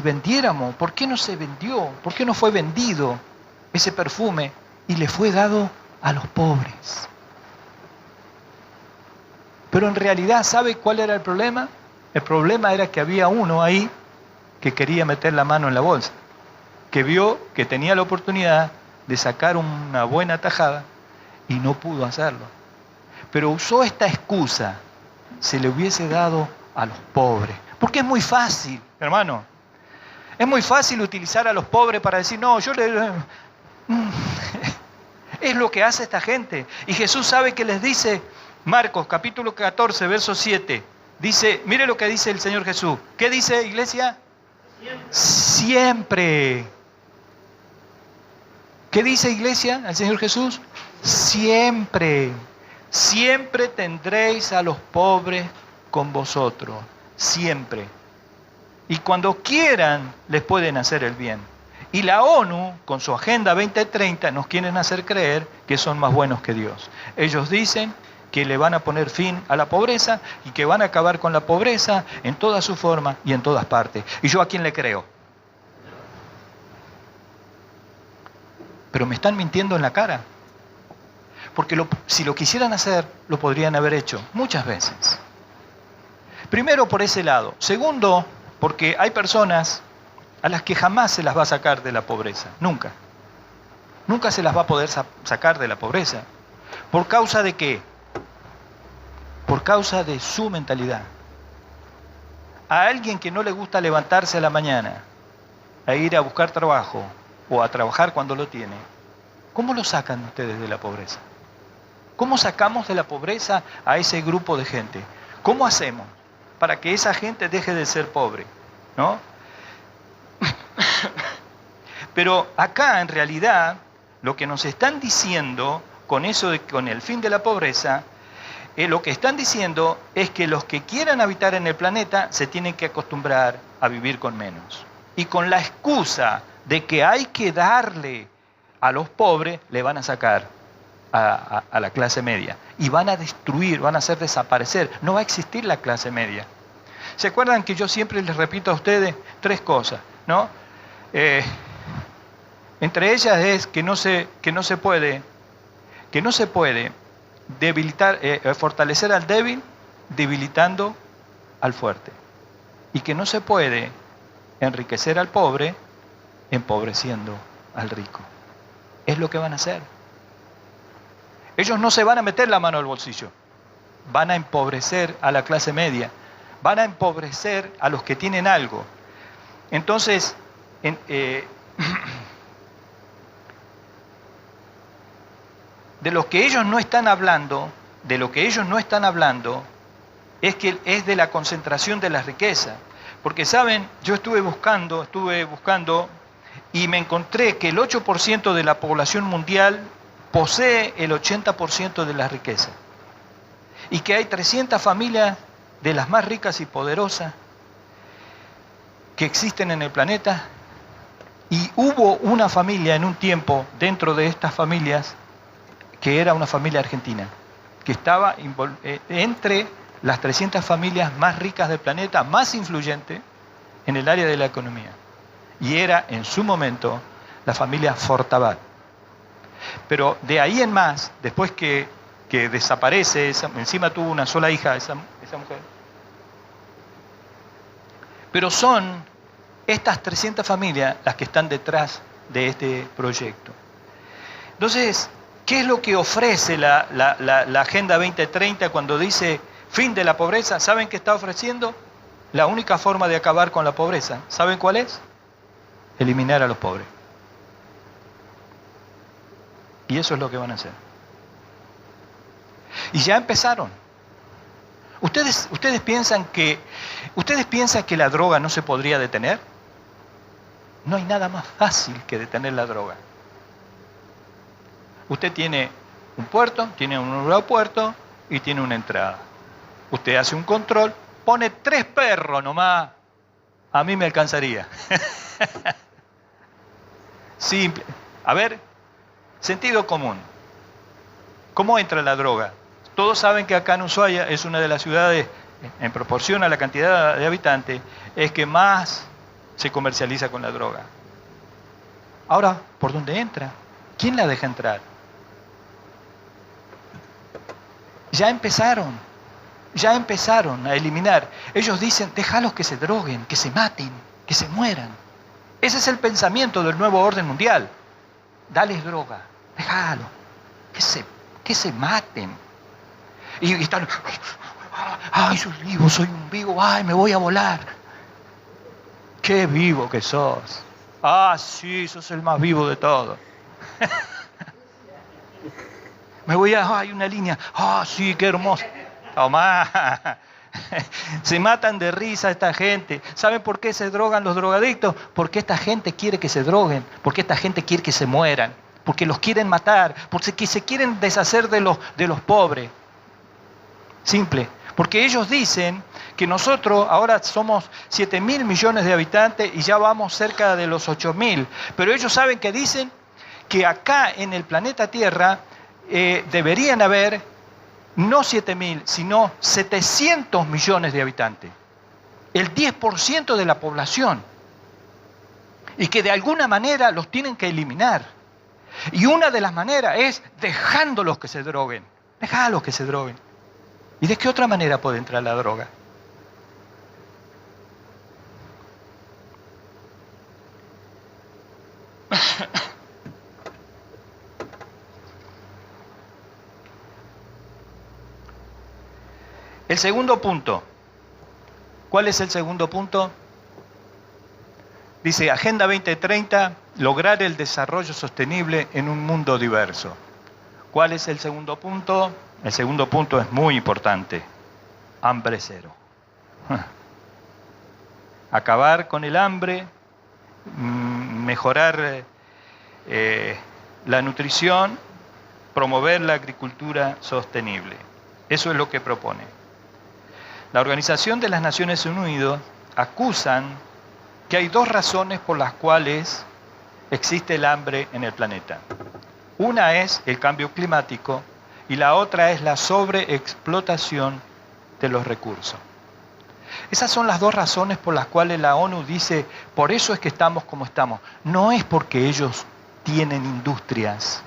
S1: vendiéramos, ¿por qué no se vendió? ¿Por qué no fue vendido ese perfume y le fue dado a los pobres? Pero en realidad, ¿sabe cuál era el problema? El problema era que había uno ahí que quería meter la mano en la bolsa, que vio que tenía la oportunidad de sacar una buena tajada y no pudo hacerlo. Pero usó esta excusa, se le hubiese dado a los pobres. Porque es muy fácil, hermano. Es muy fácil utilizar a los pobres para decir, no, yo le... Es lo que hace esta gente. Y Jesús sabe que les dice, Marcos capítulo 14, verso 7, dice, mire lo que dice el Señor Jesús. ¿Qué dice, iglesia? Siempre. ¿Qué dice, iglesia, el Señor Jesús? Siempre. Siempre tendréis a los pobres con vosotros. Siempre. Y cuando quieran, les pueden hacer el bien. Y la ONU, con su Agenda 2030, nos quieren hacer creer que son más buenos que Dios. Ellos dicen que le van a poner fin a la pobreza y que van a acabar con la pobreza en toda su forma y en todas partes. ¿Y yo a quién le creo? Pero me están mintiendo en la cara. Porque si lo quisieran hacer, lo podrían haber hecho muchas veces. Primero, por ese lado. Segundo, porque hay personas a las que jamás se las va a sacar de la pobreza. Nunca. Nunca se las va a poder sacar de la pobreza. ¿Por causa de qué? Por causa de su mentalidad. A alguien que no le gusta levantarse a la mañana, a ir a buscar trabajo o a trabajar cuando lo tiene, ¿cómo lo sacan ustedes de la pobreza? ¿Cómo sacamos de la pobreza a ese grupo de gente? ¿Cómo hacemos para que esa gente deje de ser pobre? ¿No? Pero acá en realidad lo que nos están diciendo con eso con el fin de la pobreza, lo que están diciendo es que los que quieran habitar en el planeta se tienen que acostumbrar a vivir con menos. Y con la excusa de que hay que darle a los pobres, le van a sacar a la clase media. Y van a destruir, van a hacer desaparecer. No va a existir la clase media. ¿Se acuerdan que yo siempre les repito a ustedes 3 cosas, ¿no? Entre ellas es que no se puede debilitar, fortalecer al débil debilitando al fuerte. Y que no se puede enriquecer al pobre empobreciendo al rico. Es lo que van a hacer. Ellos no se van a meter la mano al bolsillo. Van a empobrecer a la clase media. Van a empobrecer a los que tienen algo. Entonces, de lo que ellos no están hablando, es de la concentración de la riqueza. Porque, ¿saben? Yo estuve buscando y me encontré que el 8% de la población mundial posee el 80% de la riqueza. Y que hay 300 familias de las más ricas y poderosas que existen en el planeta. Y hubo una familia en un tiempo dentro de estas familias que era una familia argentina, que estaba entre las 300 familias más ricas del planeta, más influyentes en el área de la economía. Y era en su momento la familia Fortabat. Pero de ahí en más, después que desaparece, encima tuvo una sola hija esa mujer. Pero son estas 300 familias las que están detrás de este proyecto. Entonces, ¿qué es lo que ofrece la Agenda 2030 cuando dice fin de la pobreza? ¿Saben qué está ofreciendo? La única forma de acabar con la pobreza. ¿Saben cuál es? Eliminar a los pobres. Y eso es lo que van a hacer. Y ya empezaron. ¿Ustedes piensan que la droga no se podría detener? No hay nada más fácil que detener la droga. Usted tiene un puerto, tiene un aeropuerto y tiene una entrada. Usted hace un control, pone 3 perros nomás. A mí me alcanzaría. Simple. A ver, sentido común. ¿Cómo entra la droga? Todos saben que acá en Ushuaia es una de las ciudades, en proporción a la cantidad de habitantes, es que más se comercializa con la droga. Ahora, ¿por dónde entra? ¿Quién la deja entrar? Ya empezaron a eliminar. Ellos dicen, déjalos que se droguen, que se maten, que se mueran. Ese es el pensamiento del nuevo orden mundial. Dales droga, déjalo, que se maten. Y están, ay, soy vivo, soy un vivo, ay, me voy a volar. Qué vivo que sos. Ah, sí, sos el más vivo de todos. Hay una línea, ah, sí, qué hermoso. Tomá. Se matan de risa esta gente. ¿Saben por qué se drogan los drogadictos? Porque esta gente quiere que se droguen, porque esta gente quiere que se mueran, porque los quieren matar, porque se quieren deshacer de los pobres. Simple. Porque ellos dicen que nosotros ahora somos 7.000 millones de habitantes y ya vamos cerca de los 8.000. Pero ellos saben que dicen que acá en el planeta Tierra deberían haber no 7.000, sino 700 millones de habitantes. El 10% de la población. Y que de alguna manera los tienen que eliminar. Y una de las maneras es dejándolos que se droguen. Déjalos que se droguen. ¿Y de qué otra manera puede entrar la droga? El segundo punto. ¿Cuál es el segundo punto? Dice, Agenda 2030, lograr el desarrollo sostenible en un mundo diverso. ¿Cuál es el segundo punto? El segundo punto es muy importante. Hambre cero. Acabar con el hambre, mejorar la nutrición, promover la agricultura sostenible. Eso es lo que propone. La Organización de las Naciones Unidas acusan que hay 2 razones por las cuales existe el hambre en el planeta. Una es el cambio climático y la otra es la sobreexplotación de los recursos. Esas son las 2 razones por las cuales la ONU dice, por eso es que estamos como estamos. No es porque ellos tienen industrias.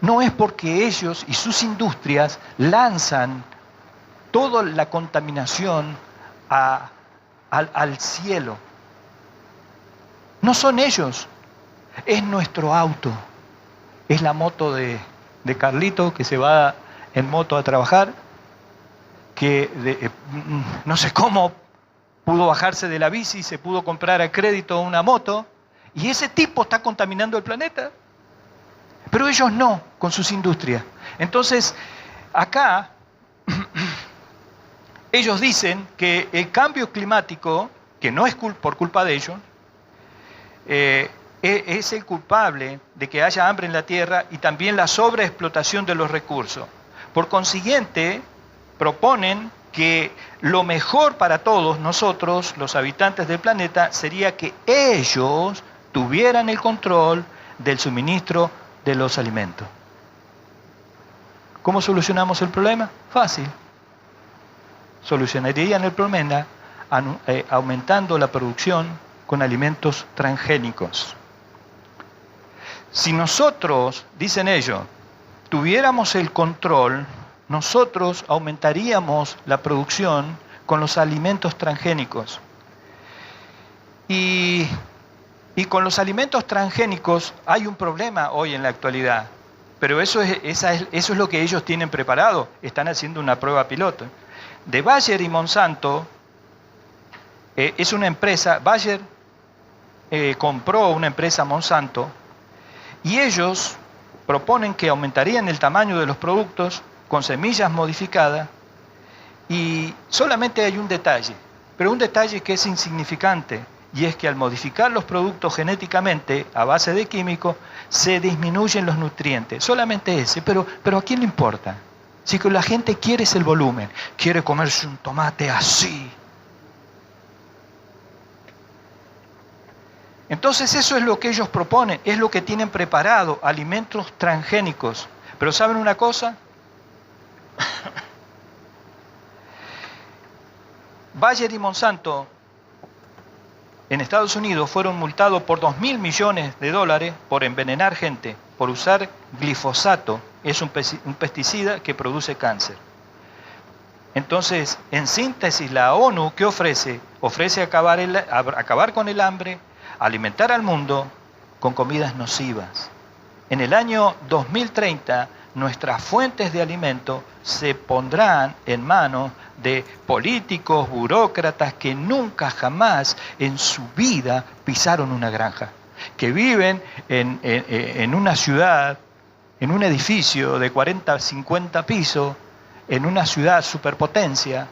S1: No es porque ellos y sus industrias lanzan toda la contaminación al cielo. No son ellos. Es nuestro auto. Es la moto de Carlito que se va en moto a trabajar, que no sé cómo pudo bajarse de la bici, se pudo comprar a crédito una moto, y ese tipo está contaminando el planeta. Pero ellos no, con sus industrias. Entonces, acá, ellos dicen que el cambio climático, que no es por culpa de ellos, es el culpable de que haya hambre en la tierra y también la sobreexplotación de los recursos. Por consiguiente, proponen que lo mejor para todos nosotros, los habitantes del planeta, sería que ellos tuvieran el control del suministro de los alimentos. ¿Cómo solucionamos el problema? Fácil. Solucionarían el problema aumentando la producción con alimentos transgénicos. Si nosotros, dicen ellos, tuviéramos el control, nosotros aumentaríamos la producción con los alimentos transgénicos. Y con los alimentos transgénicos hay un problema hoy en la actualidad, pero eso es lo que ellos tienen preparado. Están haciendo una prueba piloto. De Bayer y Monsanto, es una empresa, Bayer compró una empresa Monsanto, y ellos proponen que aumentarían el tamaño de los productos con semillas modificadas y solamente hay un detalle, pero un detalle que es insignificante, y es que al modificar los productos genéticamente a base de químicos se disminuyen los nutrientes, solamente ese, pero ¿a quién le importa? Si que la gente quiere es el volumen, quiere comerse un tomate así. Entonces eso es lo que ellos proponen, es lo que tienen preparado, alimentos transgénicos. Pero ¿saben una cosa? Bayer y Monsanto en Estados Unidos fueron multados por $2.000 millones por envenenar gente, por usar glifosato, es un pesticida que produce cáncer. Entonces, en síntesis, la ONU, ¿qué ofrece? Ofrece acabar con el hambre, alimentar al mundo con comidas nocivas. En el año 2030, nuestras fuentes de alimento se pondrán en manos de políticos, burócratas que nunca jamás en su vida pisaron una granja, que viven en una ciudad, en un edificio de 40, 50 pisos, en una ciudad superpotencia,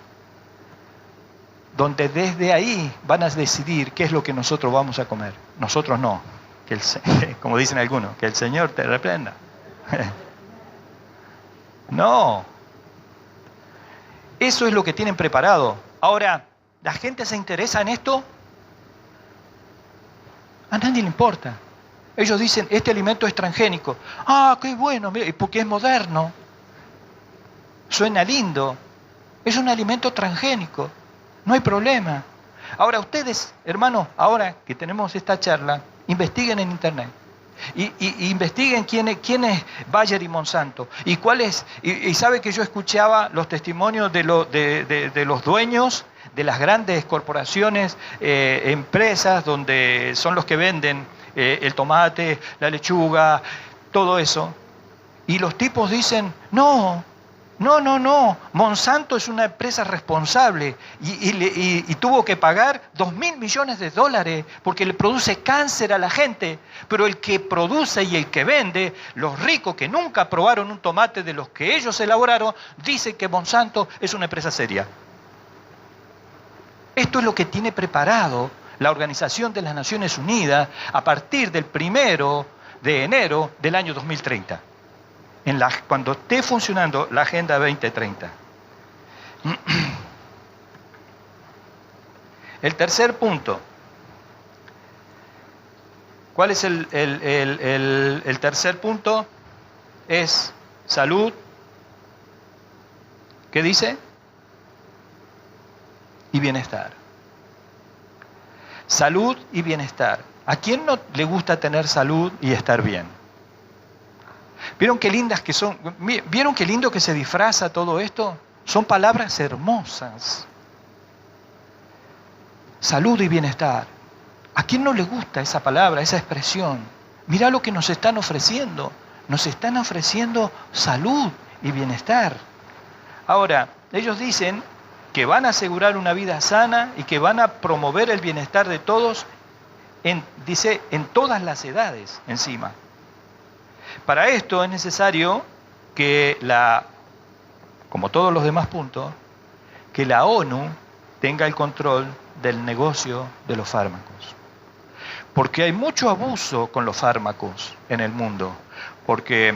S1: donde desde ahí van a decidir qué es lo que nosotros vamos a comer. Nosotros no, como dicen algunos, que el Señor te reprenda. No. Eso es lo que tienen preparado. Ahora, ¿la gente se interesa en esto? A nadie le importa. Ellos dicen, este alimento es transgénico. Ah, qué bueno, mira, porque es moderno. Suena lindo. Es un alimento transgénico. No hay problema. Ahora ustedes, hermanos, ahora que tenemos esta charla, investiguen en internet. Y investiguen quién es Bayer y Monsanto. Y cuál es. Y sabe que yo escuchaba los testimonios de los dueños de las grandes corporaciones, empresas, donde son los que venden el tomate, la lechuga, todo eso. Y los tipos dicen, no, Monsanto es una empresa responsable y tuvo que pagar $2.000 millones porque le produce cáncer a la gente, pero el que produce y el que vende, los ricos que nunca probaron un tomate de los que ellos elaboraron, dicen que Monsanto es una empresa seria. Esto es lo que tiene preparado la Organización de las Naciones Unidas a partir del 1 de enero del año 2030. Cuando esté funcionando la Agenda 2030. El tercer punto. ¿Cuál es el tercer punto? Es salud. ¿Qué dice? Y bienestar. Salud y bienestar. ¿A quién no le gusta tener salud y estar bien? ¿Vieron qué lindas que son? ¿Vieron qué lindo que se disfraza todo esto? Son palabras hermosas. Salud y bienestar. ¿A quién no le gusta esa palabra, esa expresión? Mirá lo que nos están ofreciendo. Nos están ofreciendo salud y bienestar. Ahora, ellos dicen que van a asegurar una vida sana y que van a promover el bienestar de todos, dice, en todas las edades encima. Para esto es necesario que como todos los demás puntos, que la ONU tenga el control del negocio de los fármacos. Porque hay mucho abuso con los fármacos en el mundo. Porque,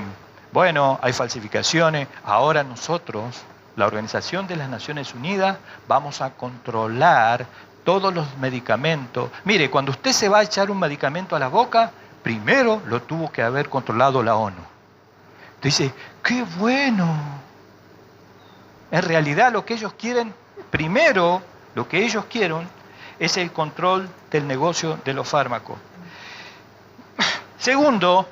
S1: bueno, hay falsificaciones. Ahora nosotros, la Organización de las Naciones Unidas, vamos a controlar todos los medicamentos. Mire, cuando usted se va a echar un medicamento a la boca, primero lo tuvo que haber controlado la ONU. Dice, ¡qué bueno! En realidad lo que ellos quieren, primero lo que ellos quieren es el control del negocio de los fármacos. Segundo,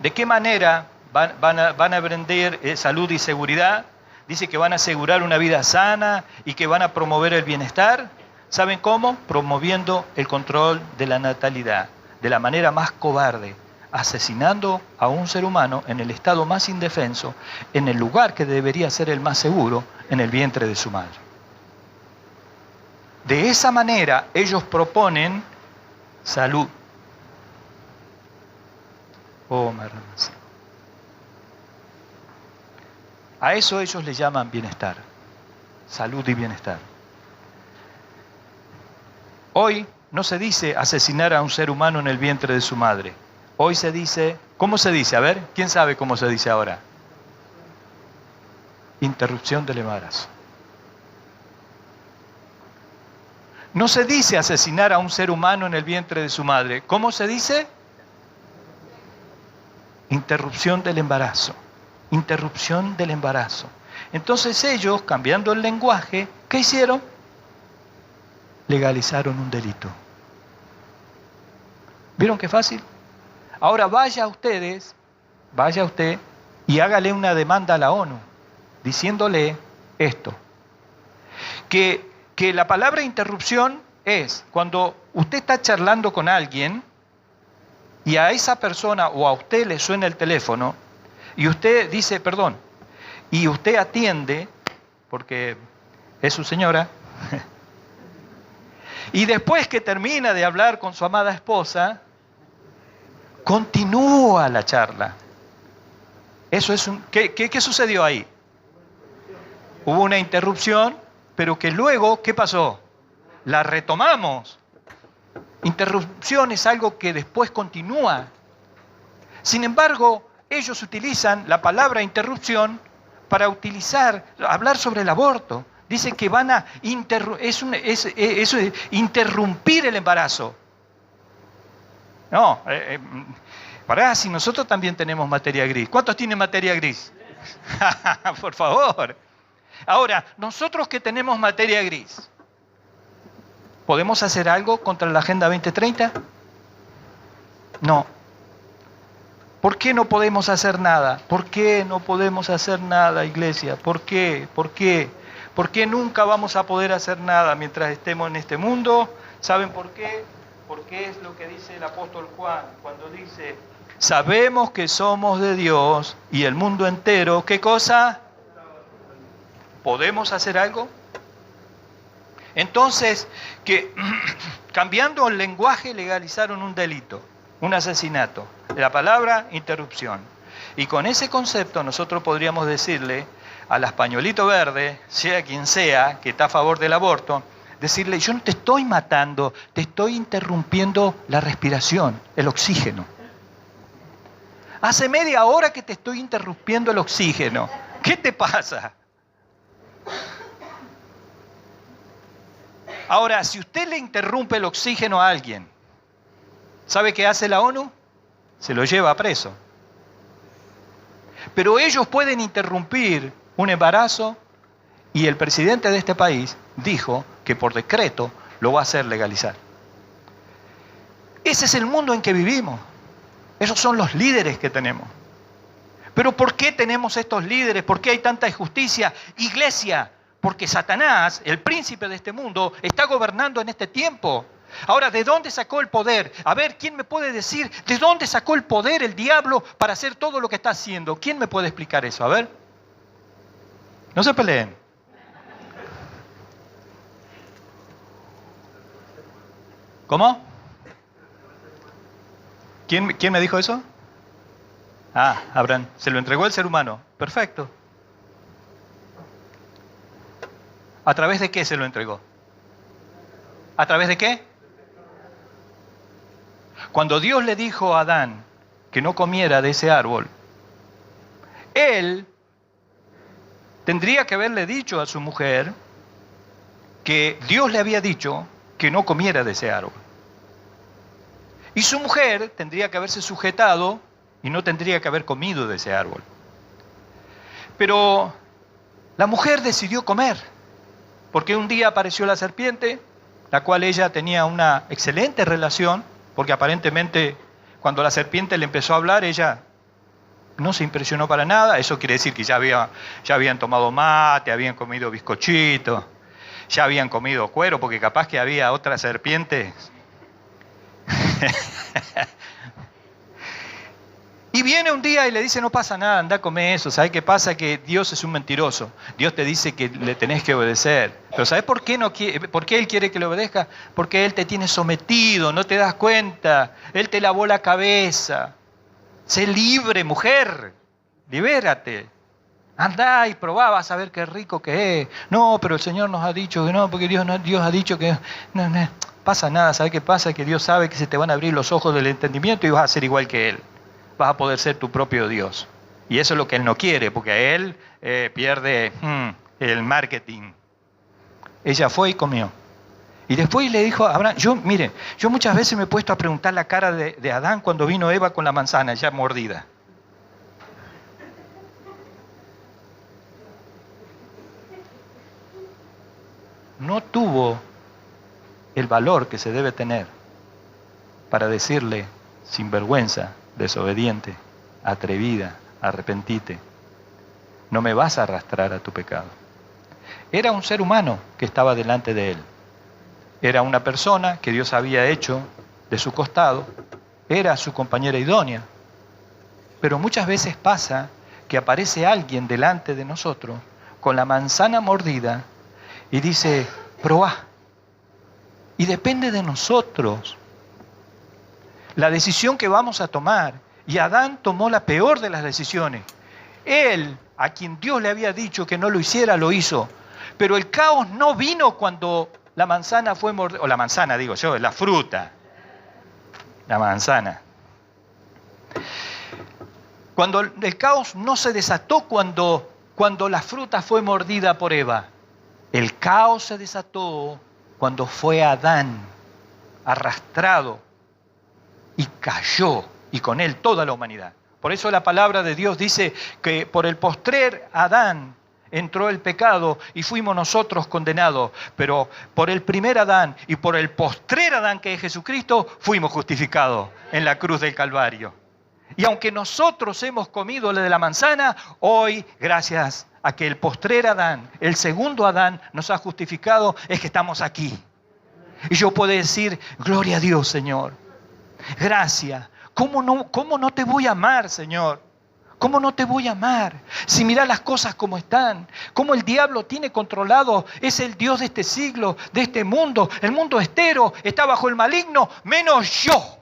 S1: ¿de qué manera van a vender salud y seguridad? Dice que van a asegurar una vida sana y que van a promover el bienestar. ¿Saben cómo? Promoviendo el control de la natalidad, de la manera más cobarde, asesinando a un ser humano en el estado más indefenso, en el lugar que debería ser el más seguro, en el vientre de su madre. De esa manera ellos proponen salud. Oh, hermanos. A eso ellos le llaman bienestar, salud y bienestar. Hoy no se dice asesinar a un ser humano en el vientre de su madre. Hoy se dice, ¿cómo se dice? A ver, ¿quién sabe cómo se dice ahora? Interrupción del embarazo. No se dice asesinar a un ser humano en el vientre de su madre. ¿Cómo se dice? Interrupción del embarazo. Interrupción del embarazo. Entonces ellos, cambiando el lenguaje, ¿qué hicieron? Legalizaron un delito. ¿Vieron qué fácil? Ahora vaya usted y hágale una demanda a la ONU, diciéndole esto. Que la palabra interrupción es cuando usted está charlando con alguien y a esa persona o a usted le suena el teléfono y usted dice perdón y usted atiende porque es su señora y después que termina de hablar con su amada esposa continúa la charla. Eso es ¿qué sucedió ahí? Hubo una interrupción, pero que luego, ¿qué pasó? La retomamos. Interrupción es algo que después continúa. Sin embargo, ellos utilizan la palabra interrupción para hablar sobre el aborto. Dice que van a interrumpir el embarazo. No, pará, si nosotros también tenemos materia gris. ¿Cuántos tienen materia gris? Por favor. Ahora, nosotros que tenemos materia gris, ¿podemos hacer algo contra la Agenda 2030? No. ¿Por qué no podemos hacer nada? ¿Por qué no podemos hacer nada, iglesia? ¿Por qué? ¿Por qué? ¿Por qué nunca vamos a poder hacer nada mientras estemos en este mundo? ¿Saben por qué? Porque es lo que dice el apóstol Juan cuando dice, sabemos que somos de Dios y el mundo entero, ¿qué cosa? ¿Podemos hacer algo? Entonces, cambiando el lenguaje legalizaron un delito, un asesinato. La palabra interrupción. Y con ese concepto nosotros podríamos decirle a las pañuelito verde, sea quien sea, que está a favor del aborto, decirle, yo no te estoy matando, te estoy interrumpiendo la respiración, el oxígeno. Hace media hora que te estoy interrumpiendo el oxígeno. ¿Qué te pasa? Ahora, si usted le interrumpe el oxígeno a alguien, ¿sabe qué hace la ONU? Se lo lleva preso. Pero ellos pueden interrumpir un embarazo y el presidente de este país dijo que por decreto lo va a hacer legalizar. Ese es el mundo en que vivimos. Esos son los líderes que tenemos. Pero ¿por qué tenemos estos líderes? ¿Por qué hay tanta injusticia? Iglesia, porque Satanás, el príncipe de este mundo, está gobernando en este tiempo. Ahora, ¿de dónde sacó el poder? A ver, ¿quién me puede decir de dónde sacó el poder el diablo para hacer todo lo que está haciendo? ¿Quién me puede explicar eso? A ver. No se peleen. ¿Cómo? ¿Quién me dijo eso? Ah, Abraham. Se lo entregó el ser humano. Perfecto. ¿A través de qué se lo entregó? ¿A través de qué? Cuando Dios le dijo a Adán que no comiera de ese árbol, él tendría que haberle dicho a su mujer que Dios le había dicho que no comiera de ese árbol. Y su mujer tendría que haberse sujetado y no tendría que haber comido de ese árbol. Pero la mujer decidió comer, porque un día apareció la serpiente, la cual ella tenía una excelente relación, porque aparentemente cuando la serpiente le empezó a hablar, ella no se impresionó para nada. Eso quiere decir que ya habían tomado mate, habían comido bizcochito, ya habían comido cuero, porque capaz que había otra serpiente. Y viene un día y le dice, no pasa nada, anda a comer eso. ¿Sabes qué pasa? Que Dios es un mentiroso. Dios te dice que le tenés que obedecer. Pero ¿sabes por qué Él quiere que le obedezcas? Porque Él te tiene sometido, no te das cuenta. Él te lavó la cabeza. Sé libre, mujer. Libérate. Andá y probá, vas a ver qué rico que es. No, pero el Señor nos ha dicho que no, porque Dios ha dicho que no pasa nada. ¿Sabes qué pasa? Que Dios sabe que se te van a abrir los ojos del entendimiento y vas a ser igual que Él. Vas a poder ser tu propio Dios. Y eso es lo que Él no quiere, porque Él pierde el marketing. Ella fue y comió. Y después le dijo a Abraham, yo muchas veces me he puesto a preguntar la cara de Adán cuando vino Eva con la manzana ya mordida. No tuvo el valor que se debe tener para decirle, sin vergüenza, desobediente, atrevida, arrepentite, no me vas a arrastrar a tu pecado. Era un ser humano que estaba delante de él. Era una persona que Dios había hecho de su costado, era su compañera idónea. Pero muchas veces pasa que aparece alguien delante de nosotros con la manzana mordida y dice, probá. Y depende de nosotros la decisión que vamos a tomar. Y Adán tomó la peor de las decisiones. Él, a quien Dios le había dicho que no lo hiciera, lo hizo. Pero el caos no vino cuando la manzana fue mordida, o la manzana digo yo, la fruta, la manzana. Cuando el caos no se desató cuando la fruta fue mordida por Eva. El caos se desató cuando fue Adán arrastrado y cayó, y con él toda la humanidad. Por eso la palabra de Dios dice que por el postrer Adán entró el pecado y fuimos nosotros condenados, pero por el primer Adán y por el postrer Adán, que es Jesucristo, fuimos justificados en la cruz del Calvario. Y aunque nosotros hemos comido de la manzana, hoy, gracias a que el postrer Adán, el segundo Adán, nos ha justificado, es que estamos aquí. Y yo puedo decir, gloria a Dios, Señor. Gracias. ¿Cómo no te voy a amar, Señor? ¿Cómo no te voy a amar? Si mirás las cosas como están, cómo el diablo tiene controlado, es el Dios de este siglo, de este mundo. El mundo entero está bajo el maligno, menos yo.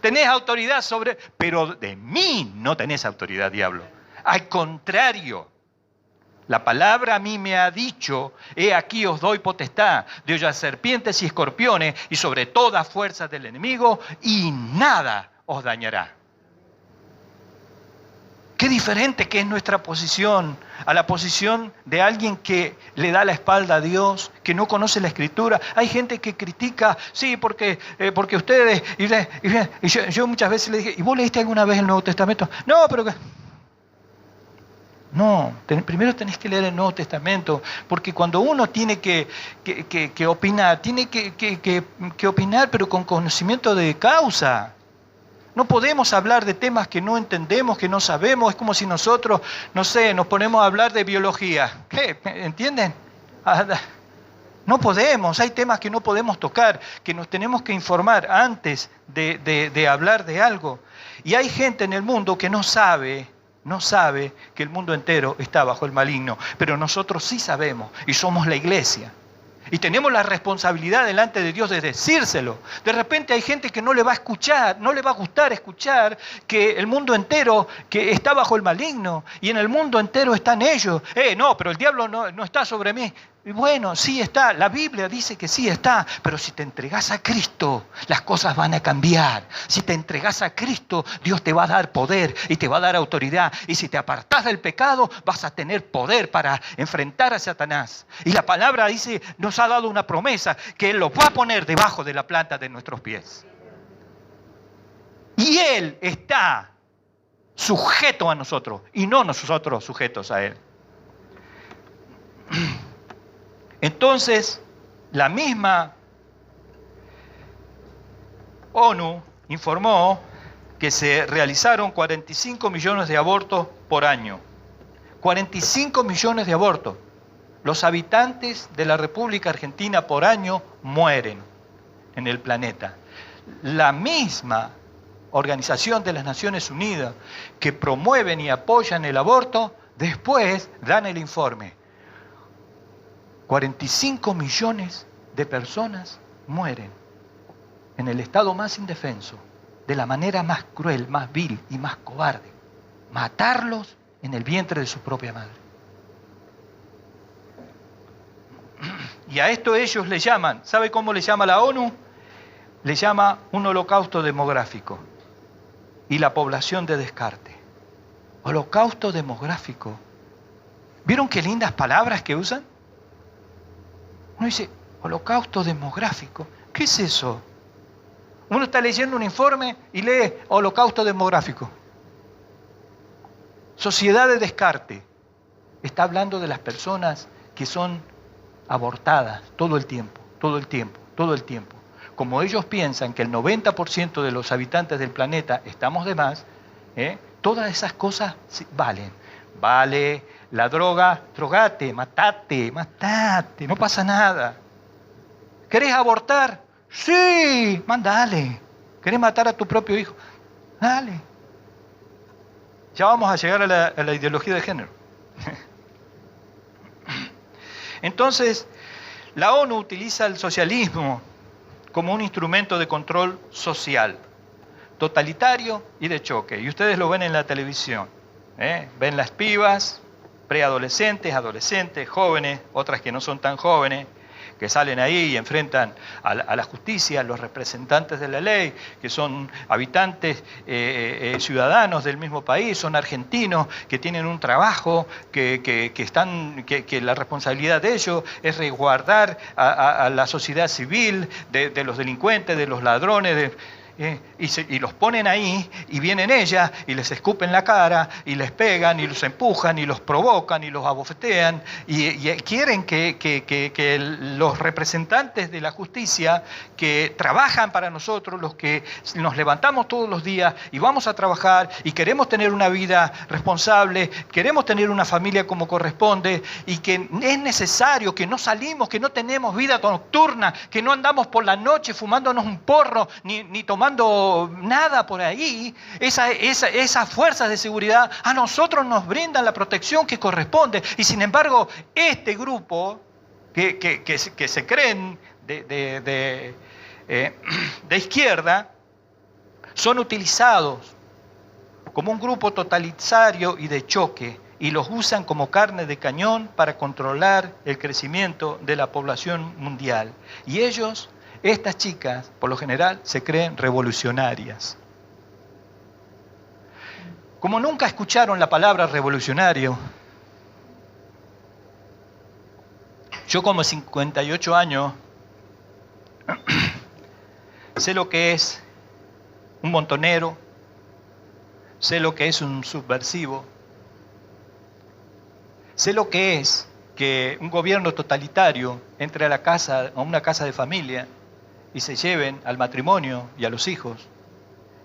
S1: Tenés autoridad sobre, pero de mí no tenés autoridad, diablo. Al contrario, la palabra a mí me ha dicho, he aquí os doy potestad de hollar serpientes y escorpiones y sobre toda fuerza del enemigo y nada os dañará. Qué diferente que es nuestra posición a la posición de alguien que le da la espalda a Dios, que no conoce la Escritura. Hay gente que critica, sí, porque ustedes... Y yo muchas veces le dije, ¿y vos leíste alguna vez el Nuevo Testamento? No, pero... No, primero tenés que leer el Nuevo Testamento, porque cuando uno tiene que opinar, tiene que opinar, pero con conocimiento de causa. No podemos hablar de temas que no entendemos, que no sabemos. Es como si nosotros, no sé, nos ponemos a hablar de biología. ¿Qué? ¿Entienden? No podemos, hay temas que no podemos tocar, que nos tenemos que informar antes de hablar de algo. Y hay gente en el mundo que no sabe que el mundo entero está bajo el maligno. Pero nosotros sí sabemos y somos la iglesia. Y tenemos la responsabilidad delante de Dios de decírselo. De repente hay gente que no le va a escuchar, no le va a gustar escuchar que el mundo entero que está bajo el maligno y en el mundo entero están ellos. No, pero el diablo no está sobre mí. Y bueno, sí está, la Biblia dice que sí está, pero si te entregás a Cristo, las cosas van a cambiar. Si te entregás a Cristo, Dios te va a dar poder y te va a dar autoridad. Y si te apartás del pecado, vas a tener poder para enfrentar a Satanás. Y la palabra dice, nos ha dado una promesa, que Él lo va a poner debajo de la planta de nuestros pies. Y Él está sujeto a nosotros y no nosotros sujetos a Él. Entonces, la misma ONU informó que se realizaron 45 millones de abortos por año. 45 millones de abortos. Los habitantes de la República Argentina por año mueren en el planeta. La misma Organización de las Naciones Unidas que promueven y apoyan el aborto, después dan el informe. 45 millones de personas mueren en el estado más indefenso de la manera más cruel, más vil y más cobarde. Matarlos en el vientre de su propia madre. Y a esto ellos le llaman, ¿sabe cómo le llama la ONU? Le llama un holocausto demográfico y la población de descarte. Holocausto demográfico. ¿Vieron qué lindas palabras que usan? Uno dice, holocausto demográfico. ¿Qué es eso? Uno está leyendo un informe y lee holocausto demográfico. Sociedad de descarte. Está hablando de las personas que son abortadas todo el tiempo, todo el tiempo, todo el tiempo. Como ellos piensan que el 90% de los habitantes del planeta estamos de más, todas esas cosas valen. Vale la droga, drogate, matate, no pasa nada. ¿Querés abortar? Sí, mandale. ¿Querés matar a tu propio hijo? Dale. Ya vamos a llegar a la ideología de género. Entonces, la ONU utiliza el socialismo como un instrumento de control social, totalitario y de choque. Y ustedes lo ven en la televisión. Ven las pibas, preadolescentes, adolescentes, jóvenes, otras que no son tan jóvenes, que salen ahí y enfrentan a la justicia, a los representantes de la ley, que son habitantes, ciudadanos del mismo país, son argentinos, que tienen un trabajo, que la responsabilidad de ellos es resguardar a la sociedad civil de los delincuentes, de los ladrones, y los ponen ahí y vienen ellas y les escupen la cara y les pegan y los empujan y los provocan y los abofetean y quieren que los representantes de la justicia que trabajan para nosotros, los que nos levantamos todos los días y vamos a trabajar y queremos tener una vida responsable, queremos tener una familia como corresponde y que es necesario, que no salimos, que no tenemos vida nocturna, que no andamos por la noche fumándonos un porro ni tomando nada por ahí, esas fuerzas de seguridad a nosotros nos brindan la protección que corresponde. Y sin embargo, este grupo que se creen de izquierda son utilizados como un grupo totalitario y de choque y los usan como carne de cañón para controlar el crecimiento de la población mundial. Y ellos, estas chicas, por lo general, se creen revolucionarias. Como nunca escucharon la palabra revolucionario, yo como 58 años sé lo que es un montonero, sé lo que es un subversivo, sé lo que es que un gobierno totalitario entre a una casa de familia y se lleven al matrimonio y a los hijos,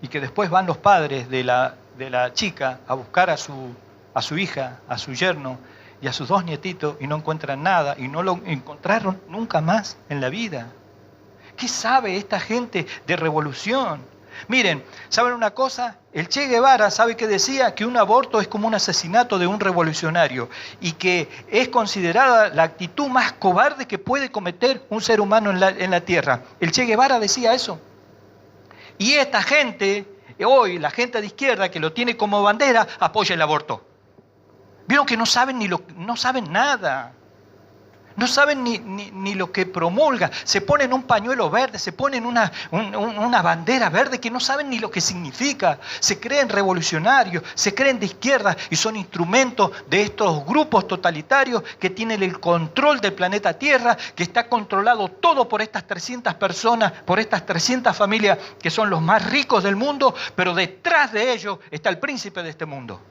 S1: y que después van los padres de la chica a buscar a su hija, a su yerno y a sus 2 nietitos y no encuentran nada y no lo encontraron nunca más en la vida. ¿Qué sabe esta gente de revolución? Miren, ¿saben una cosa? El Che Guevara, ¿sabe qué decía? Que un aborto es como un asesinato de un revolucionario y que es considerada la actitud más cobarde que puede cometer un ser humano en la tierra. El Che Guevara decía eso. Y esta gente, hoy, la gente de izquierda que lo tiene como bandera, apoya el aborto. Vieron que no saben no saben nada. No saben ni lo que promulga. Se ponen un pañuelo verde, se ponen una bandera verde que no saben ni lo que significa. Se creen revolucionarios, se creen de izquierda y son instrumentos de estos grupos totalitarios que tienen el control del planeta Tierra, que está controlado todo por estas 300 personas, por estas 300 familias que son los más ricos del mundo, pero detrás de ellos está el príncipe de este mundo.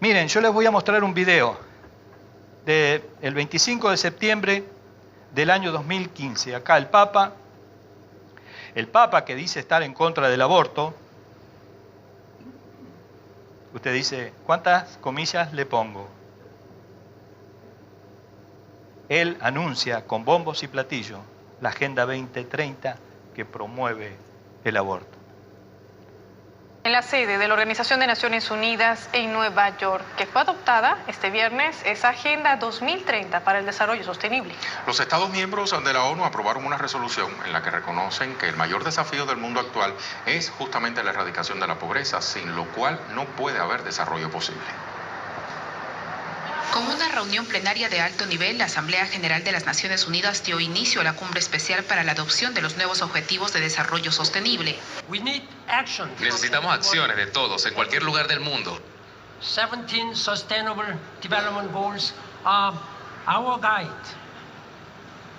S1: Miren, yo les voy a mostrar un video del 25 de septiembre del año 2015. Acá el Papa que dice estar en contra del aborto, usted dice, ¿cuántas comillas le pongo? Él anuncia con bombos y platillos la Agenda 2030 que promueve el aborto.
S2: En la sede de la Organización de Naciones Unidas en Nueva York, que fue adoptada este viernes, esa Agenda 2030 para el Desarrollo Sostenible.
S3: Los Estados miembros de la ONU aprobaron una resolución en la que reconocen que el mayor desafío del mundo actual es justamente la erradicación de la pobreza, sin lo cual no puede haber desarrollo posible.
S4: Con una reunión plenaria de alto nivel, la Asamblea General de las Naciones Unidas dio inicio a la cumbre especial para la adopción de los nuevos Objetivos de Desarrollo Sostenible.
S5: Necesitamos acciones de todos, en cualquier lugar del mundo.
S6: 17 Sustainable Development Goals are our guide.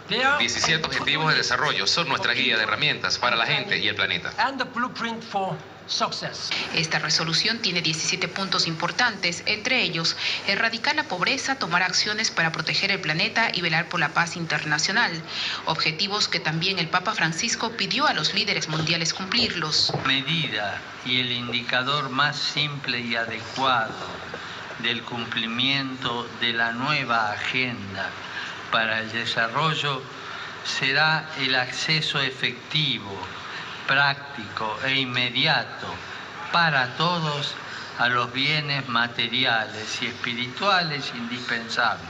S5: 17 Objetivos de Desarrollo son nuestra guía de herramientas para la gente y el planeta.
S6: And the blueprint for success.
S4: Esta resolución tiene 17 puntos importantes, entre ellos, erradicar la pobreza, tomar acciones para proteger el planeta y velar por la paz internacional. Objetivos que también el Papa Francisco pidió a los líderes mundiales cumplirlos.
S7: La medida y el indicador más simple y adecuado del cumplimiento de la nueva agenda para el desarrollo será el acceso efectivo, práctico e inmediato para todos a los bienes materiales y espirituales indispensables.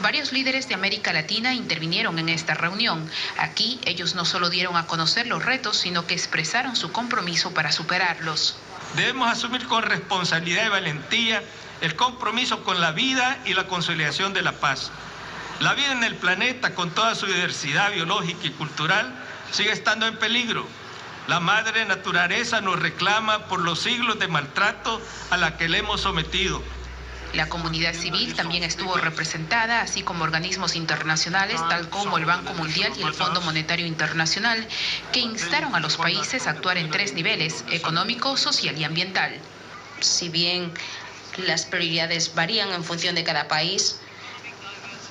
S4: Varios líderes de América Latina intervinieron en esta reunión. Aquí ellos no solo dieron a conocer los retos, sino que expresaron su compromiso para superarlos.
S8: Debemos asumir con responsabilidad y valentía el compromiso con la vida y la consolidación de la paz. La vida en el planeta, con toda su diversidad biológica y cultural, sigue estando en peligro. La madre naturaleza nos reclama por los siglos de maltrato a la que le hemos sometido.
S4: La comunidad civil también estuvo representada, así como organismos internacionales, tal como el Banco Mundial y el Fondo Monetario Internacional, que instaron a los países a actuar en 3 niveles: económico, social y ambiental.
S9: Si bien las prioridades varían en función de cada país,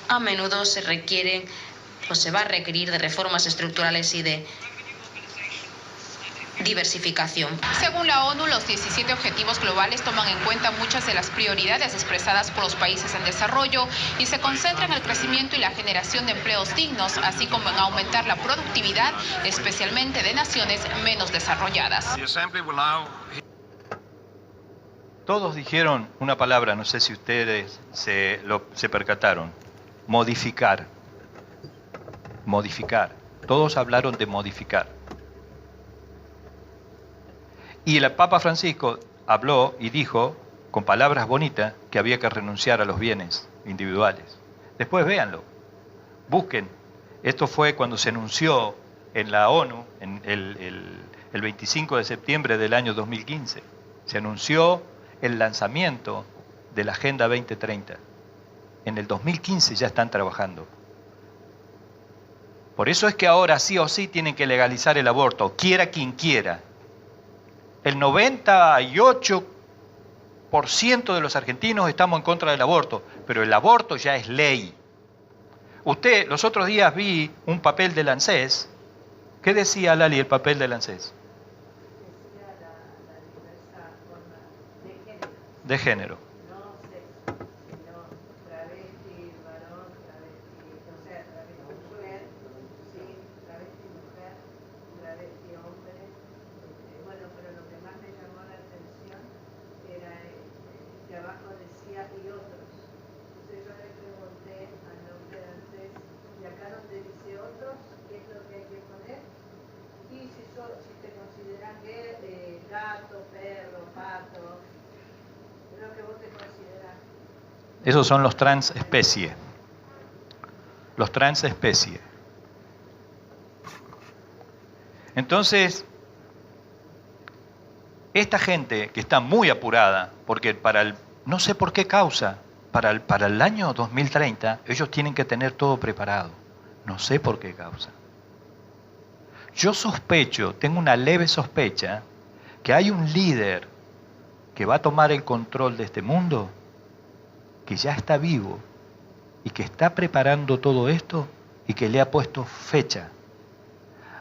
S9: a menudo se requieren, o se va a requerir de reformas estructurales y de diversificación.
S4: Según la ONU, los 17 objetivos globales toman en cuenta muchas de las prioridades expresadas por los países en desarrollo y se concentran en el crecimiento y la generación de empleos dignos, así como en aumentar la productividad, especialmente de naciones menos desarrolladas.
S1: Todos dijeron una palabra, no sé si ustedes se percataron: modificar. Modificar. Todos hablaron de modificar. Y el Papa Francisco habló y dijo, con palabras bonitas, que había que renunciar a los bienes individuales. Después véanlo, busquen. Esto fue cuando se anunció en la ONU, en el 25 de septiembre del año 2015. Se anunció el lanzamiento de la Agenda 2030. En el 2015 ya están trabajando. Por eso es que ahora sí o sí tienen que legalizar el aborto, quiera quien quiera. El 98% de los argentinos estamos en contra del aborto, pero el aborto ya es ley. Los otros días vi un papel del ANSES. ¿Qué decía, Lali, el papel del ANSES?
S10: Decía la diversa forma
S1: de género.
S10: No sexo, sino travesti, varón, travesti, o sea, travesti mujer, sí, travesti mujer, travesti hombre. Bueno, pero lo que más me llamó la atención era que abajo decía "y otros". Entonces yo le pregunté al nombre de ANSES, y acá donde dice otros, ¿qué es lo que hay que poner? Y si te consideran que gato, perro, pato, es lo que vos te considerás.
S1: Esos son los transespecie. Los transespecie. Entonces, esta gente que está muy apurada, porque no sé por qué causa, para el año 2030, ellos tienen que tener todo preparado. No sé por qué causa. Yo sospecho, tengo una leve sospecha, que hay un líder que va a tomar el control de este mundo, que ya está vivo y que está preparando todo esto y que le ha puesto fecha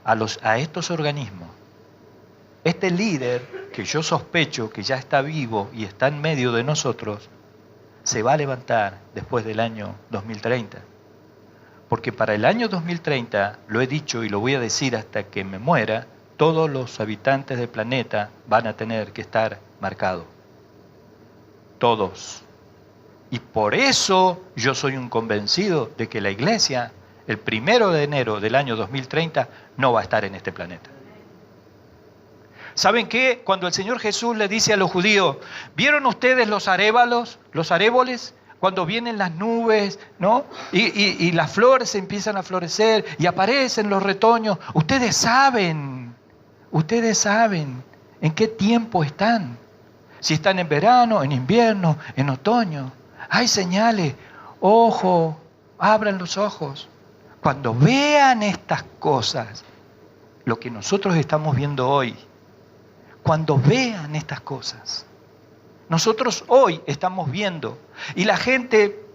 S1: a estos organismos. Este líder, que yo sospecho que ya está vivo y está en medio de nosotros, se va a levantar después del año 2030. Porque para el año 2030, lo he dicho y lo voy a decir hasta que me muera, todos los habitantes del planeta van a tener que estar marcados. Todos. Y por eso yo soy un convencido de que la iglesia, el 1 de enero del año 2030, no va a estar en este planeta. ¿Saben qué? Cuando el Señor Jesús le dice a los judíos, ¿vieron ustedes los aréboles? Cuando vienen las nubes, ¿no? Y las flores empiezan a florecer y aparecen los retoños. Ustedes saben en qué tiempo están. Si están en verano, en invierno, en otoño. Hay señales. Ojo, abran los ojos. Cuando vean estas cosas, lo que nosotros estamos viendo hoy, cuando vean estas cosas, nosotros hoy estamos viendo, y la gente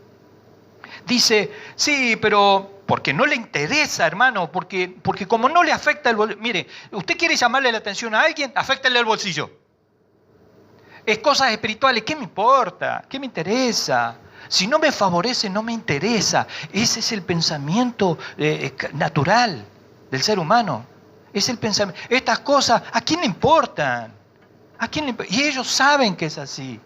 S1: dice, sí, pero porque no le interesa, hermano, porque como no le afecta el bolsillo. Mire, usted quiere llamarle la atención a alguien, aféctale el bolsillo. Es cosas espirituales, ¿qué me importa? ¿Qué me interesa? Si no me favorece, no me interesa. Ese es el pensamiento natural del ser humano. Es el pensamiento. Estas cosas, ¿a quién le importan? ¿A quién le importan? Y ellos saben que es así.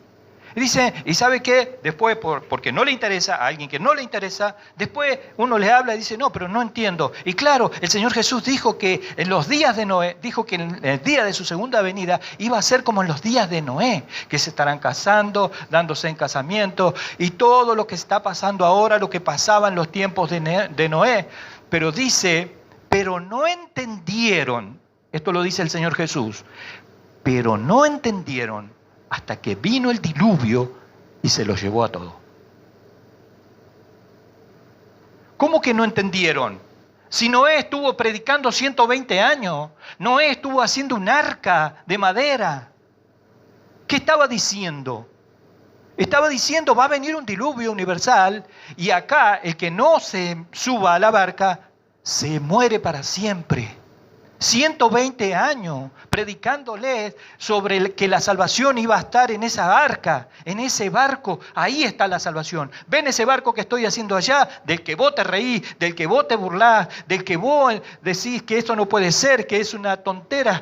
S1: Y dice, ¿y sabe qué? Después, porque no le interesa, a alguien que no le interesa, después uno le habla y dice, no, pero no entiendo. Y claro, el Señor Jesús dijo que en los días de Noé, dijo que en el día de su segunda venida iba a ser como en los días de Noé, que se estarán casando, dándose en casamiento, y todo lo que está pasando ahora, lo que pasaba en los tiempos de Noé. Pero dice, pero no entendieron, esto lo dice el Señor Jesús, pero no entendieron hasta que vino el diluvio y se los llevó a todos. ¿Cómo que no entendieron? Si Noé estuvo predicando 120 años, Noé estuvo haciendo un arca de madera. ¿Qué estaba diciendo? Estaba diciendo, va a venir un diluvio universal y acá el que no se suba a la barca se muere para siempre. 120 años predicándoles sobre que la salvación iba a estar en esa arca, en ese barco. Ahí está la salvación. ¿Ven ese barco que estoy haciendo allá? Del que vos te reís, del que vos te burlás, del que vos decís que esto no puede ser, que es una tontera.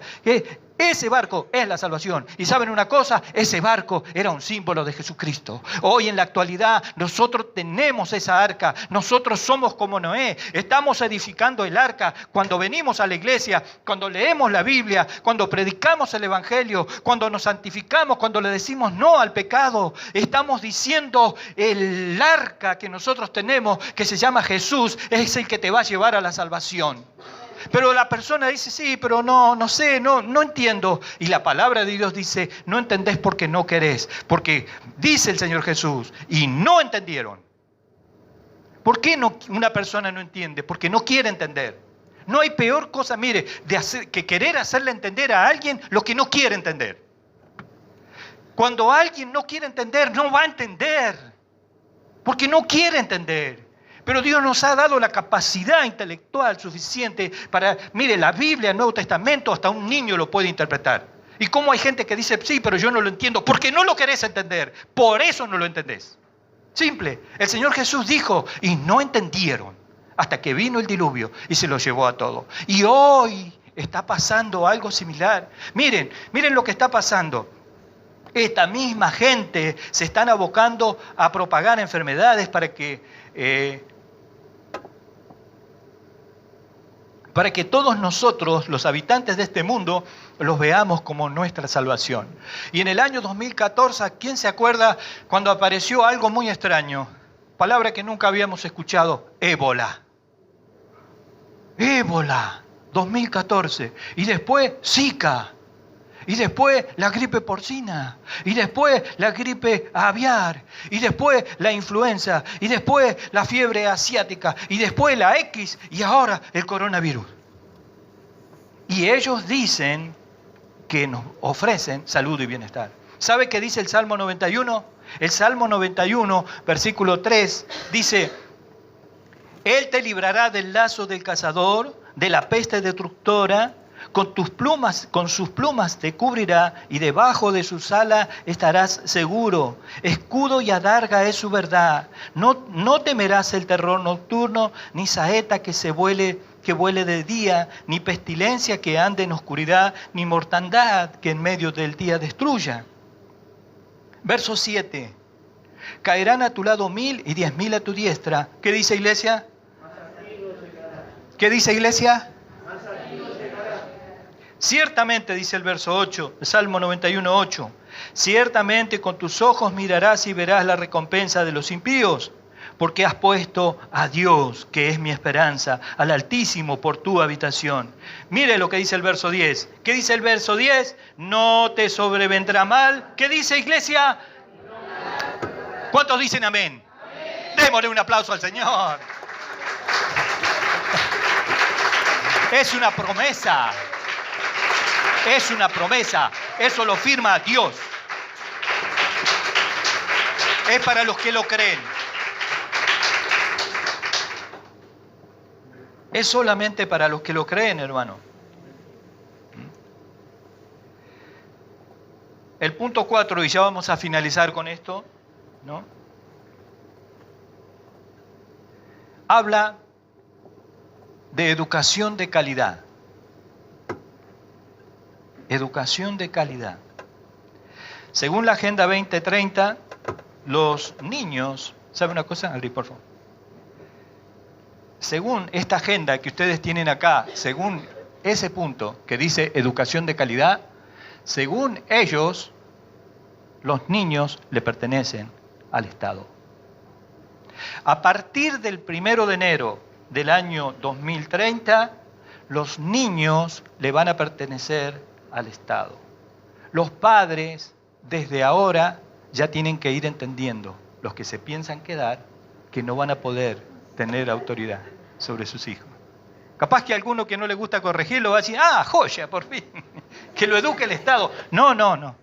S1: Ese barco es la salvación. Y ¿saben una cosa? Ese barco era un símbolo de Jesucristo. Hoy en la actualidad nosotros tenemos esa arca. Nosotros somos como Noé. Estamos edificando el arca. Cuando venimos a la iglesia, cuando leemos la Biblia, cuando predicamos el Evangelio, cuando nos santificamos, cuando le decimos no al pecado, estamos diciendo el arca que nosotros tenemos, que se llama Jesús, es el que te va a llevar a la salvación. Pero la persona dice, sí, pero no sé, no entiendo. Y la palabra de Dios dice, no entendés porque no querés. Porque dice el Señor Jesús, y no entendieron. ¿Por qué una persona no entiende? Porque no quiere entender. No hay peor cosa, mire, que querer hacerle entender a alguien lo que no quiere entender. Cuando alguien no quiere entender, no va a entender. Porque no quiere entender. Pero Dios nos ha dado la capacidad intelectual suficiente para, mire, la Biblia, el Nuevo Testamento, hasta un niño lo puede interpretar. ¿Y cómo hay gente que dice, sí, pero yo no lo entiendo? Porque no lo querés entender, por eso no lo entendés. Simple, el Señor Jesús dijo, y no entendieron, hasta que vino el diluvio y se los llevó a todos. Y hoy está pasando algo similar. Miren lo que está pasando. Esta misma gente se están abocando a propagar enfermedades para que todos nosotros, los habitantes de este mundo, los veamos como nuestra salvación. Y en el año 2014, ¿quién se acuerda cuando apareció algo muy extraño? Palabra que nunca habíamos escuchado, ébola. Ébola, 2014. Y después, Zika. Y después la gripe porcina, y después la gripe aviar, y después la influenza, y después la fiebre asiática, y después la X, y ahora el coronavirus. Y ellos dicen que nos ofrecen salud y bienestar. ¿Sabe qué dice el Salmo 91? El Salmo 91, versículo 3, dice, Él te librará del lazo del cazador, de la peste destructora. Con sus plumas te cubrirá y debajo de sus alas estarás seguro. Escudo y adarga es su verdad. No temerás el terror nocturno, ni saeta que se vuele que vuele de día, ni pestilencia que ande en oscuridad, ni mortandad que en medio del día destruya. Verso 7. Caerán a tu lado 1000 y 10.000 a tu diestra. ¿Qué dice, iglesia? ¿Qué dice, iglesia? Ciertamente, dice el verso 8, el Salmo 91:8, ciertamente con tus ojos mirarás y verás la recompensa de los impíos, porque has puesto a Dios, que es mi esperanza, al Altísimo por tu habitación. Mire lo que dice el verso 10. ¿Qué dice el verso 10? No te sobrevendrá mal. ¿Qué dice, iglesia? ¿Cuántos dicen amén? Démosle un aplauso al Señor. Es una promesa. Es una promesa. Eso lo firma Dios. Es para los que lo creen. Es solamente para los que lo creen, hermano. El punto 4, y ya vamos a finalizar con esto, ¿no? Habla de educación de calidad. Educación de calidad. Según la Agenda 2030, los niños, ¿sabe una cosa, Adri, por favor? Según esta agenda que ustedes tienen acá, según ese punto que dice educación de calidad, según ellos, los niños le pertenecen al Estado. A partir del 1 de enero del año 2030, los niños le van a pertenecer al Estado. Los padres, desde ahora, ya tienen que ir entendiendo, los que se piensan quedar, que no van a poder tener autoridad sobre sus hijos. Capaz que a alguno que no le gusta corregirlo va a decir, ¡ah, joya, por fin! Que lo eduque el Estado. No.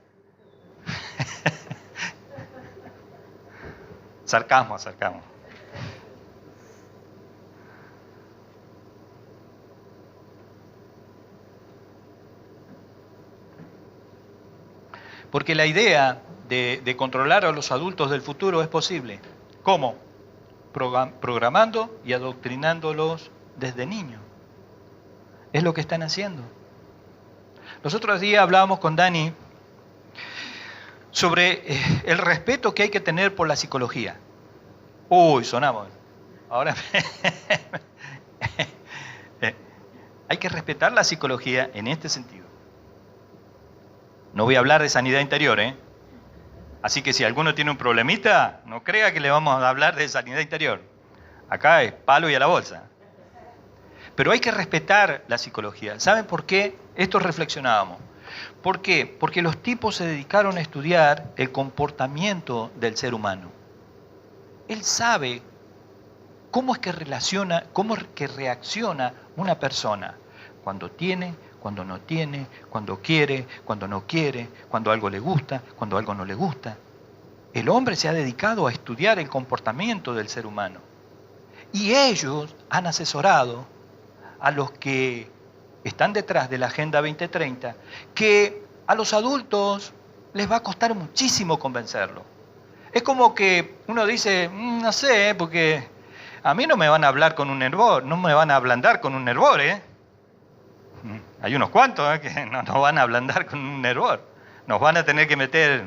S1: Sarcasmo. Porque la idea de controlar a los adultos del futuro es posible. ¿Cómo? Programando y adoctrinándolos desde niños. Es lo que están haciendo. Los otros días hablábamos con Dani sobre el respeto que hay que tener por la psicología. Uy, sonamos. Ahora hay que respetar la psicología en este sentido. No voy a hablar de sanidad interior, ¿eh? Así que si alguno tiene un problemita, no crea que le vamos a hablar de sanidad interior. Acá es palo y a la bolsa. Pero hay que respetar la psicología. ¿Saben por qué? Esto reflexionábamos. ¿Por qué? Porque los tipos se dedicaron a estudiar el comportamiento del ser humano. Él sabe cómo es que reacciona una persona cuando tiene, cuando no tiene, cuando quiere, cuando no quiere, cuando algo le gusta, cuando algo no le gusta. El hombre se ha dedicado a estudiar el comportamiento del ser humano. Y ellos han asesorado a los que están detrás de la Agenda 2030 que a los adultos les va a costar muchísimo convencerlo. Es como que uno dice, no sé, porque a mí no me van a hablar con un hervor, no me van a ablandar con un hervor, ¿eh? Hay unos cuantos que no nos van a ablandar con un hervor. Nos van a tener que meter...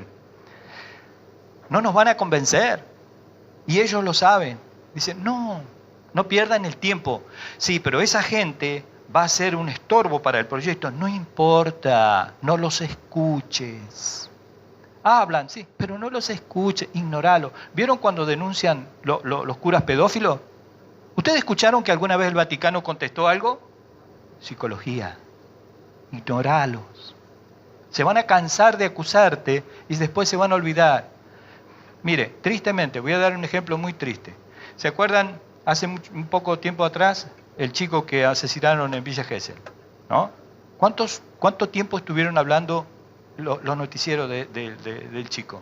S1: No nos van a convencer. Y ellos lo saben. Dicen, no pierdan el tiempo. Sí, pero esa gente va a ser un estorbo para el proyecto. No importa, no los escuches. Hablan, sí, pero no los escuches, ignoralo. ¿Vieron cuando denuncian los curas pedófilos? ¿Ustedes escucharon que alguna vez el Vaticano contestó algo? Psicología. Ignoralos. Se van a cansar de acusarte y después se van a olvidar. Mire, tristemente, voy a dar un ejemplo muy triste. ¿Se acuerdan hace un poco tiempo atrás el chico que asesinaron en Villa Gesell? ¿No? ¿Cuánto tiempo estuvieron hablando los noticieros del chico?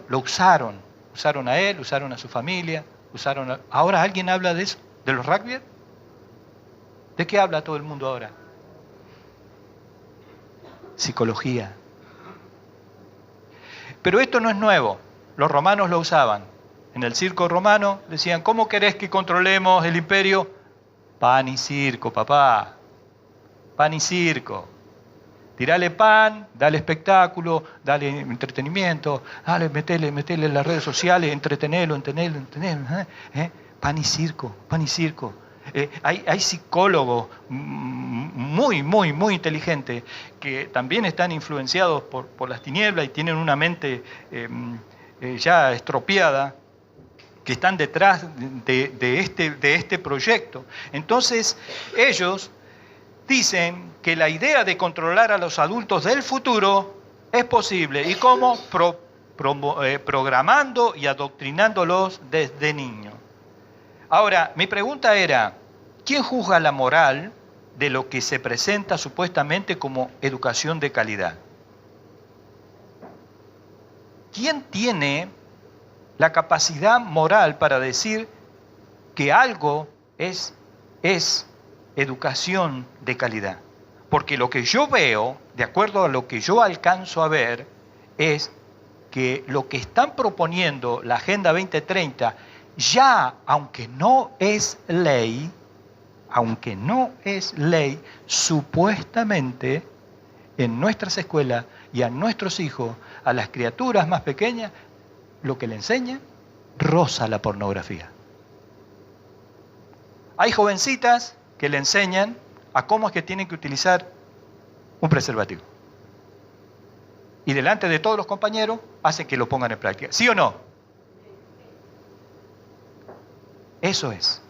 S1: Lo usaron a él, usaron a su familia, ¿Ahora alguien habla de eso? ¿De los rugby? ¿De qué habla todo el mundo ahora? Psicología. Pero esto no es nuevo. Los romanos lo usaban. En el circo romano decían, ¿cómo querés que controlemos el imperio? Pan y circo, papá. Pan y circo. Tirale pan, dale espectáculo, dale entretenimiento, dale, metele en las redes sociales, entretenelo. Pan y circo, pan y circo. Hay psicólogos muy inteligentes que también están influenciados por las tinieblas y tienen una mente ya estropeada, que están detrás de este proyecto. Entonces, ellos dicen que la idea de controlar a los adultos del futuro es posible. ¿Y cómo? Programando y adoctrinándolos desde niños. Ahora, mi pregunta era, ¿quién juzga la moral de lo que se presenta supuestamente como educación de calidad? ¿Quién tiene la capacidad moral para decir que algo es educación de calidad? Porque lo que yo veo, de acuerdo a lo que yo alcanzo a ver, es que lo que están proponiendo la Agenda 2030, ya aunque no es ley, supuestamente en nuestras escuelas y a nuestros hijos, a las criaturas más pequeñas, lo que le enseñan roza la pornografía. Hay jovencitas que le enseñan a cómo es que tienen que utilizar un preservativo. Y delante de todos los compañeros hacen que lo pongan en práctica. ¿Sí o no? Eso es.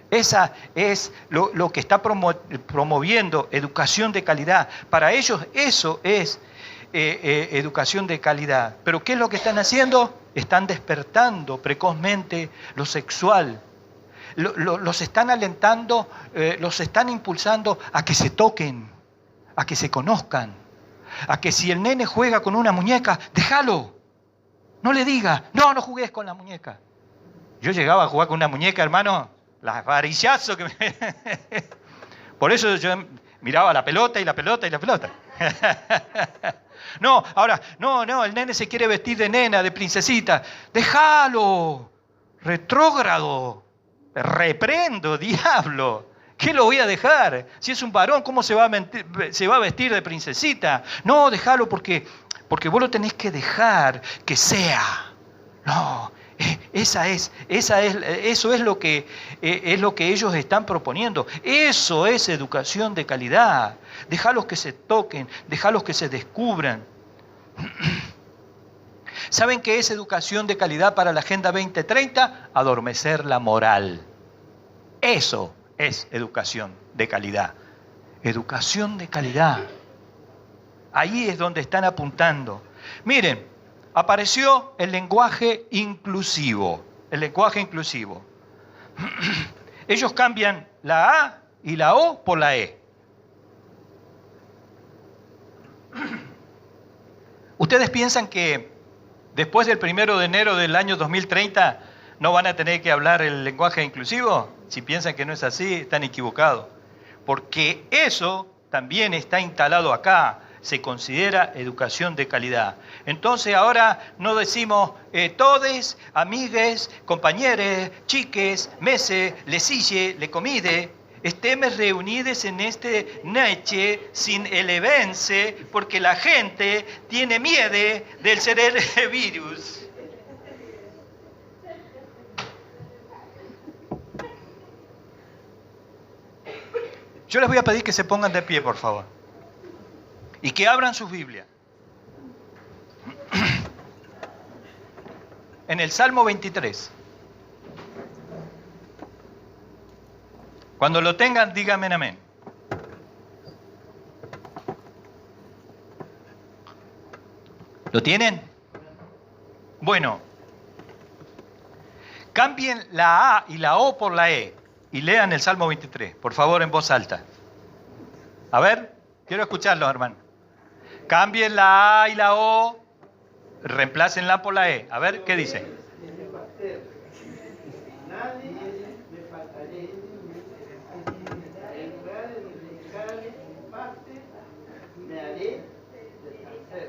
S1: Esa es lo que está promoviendo educación de calidad. Para ellos eso es educación de calidad. Pero ¿qué es lo que están haciendo? Están despertando precozmente lo sexual. Los están alentando, los están impulsando a que se toquen, a que se conozcan, a que si el nene juega con una muñeca, déjalo. No le diga, no jugues con la muñeca. Yo llegaba a jugar con una muñeca, hermano, las varillazos que me... Por eso yo miraba la pelota y la pelota y la pelota. No, ahora, no, el nene se quiere vestir de nena, de princesita. Déjalo, retrógrado. Reprendo, diablo. ¿Qué lo voy a dejar? Si es un varón, ¿cómo se va a vestir de princesita? No, déjalo porque vos lo tenés que dejar que sea. No, eso es lo que ellos están proponiendo. Eso es educación de calidad. Déjalos que se toquen, déjalos que se descubran. ¿Saben qué es educación de calidad para la Agenda 2030? Adormecer la moral. Eso es educación de calidad. Educación de calidad. Ahí es donde están apuntando. Miren, apareció el lenguaje inclusivo. El lenguaje inclusivo. Ellos cambian la A y la O por la E. ¿Ustedes piensan que después del 1 de enero del año 2030 no van a tener que hablar el lenguaje inclusivo? Si piensan que no es así, están equivocados. Porque eso también está instalado acá. Se considera educación de calidad. Entonces ahora no decimos todes, amigues, compañeres, chiques, meses, lesille, le comide. Estemos reunidos en este noche sin elevarse porque la gente tiene miedo del virus. Yo les voy a pedir que se pongan de pie, por favor. Y que abran sus Biblias. En el Salmo 23. Cuando lo tengan, díganme amén. ¿Lo tienen? Bueno. Cambien la A y la O por la E. Y lean el Salmo 23, por favor, en voz alta. A ver, quiero escucharlo, hermano. Cambien la A y la O, reemplácenla por la E. A ver, ¿qué dice?
S10: Nadie me faltaré, en lugar de dedicarme en parte, me haré descansar.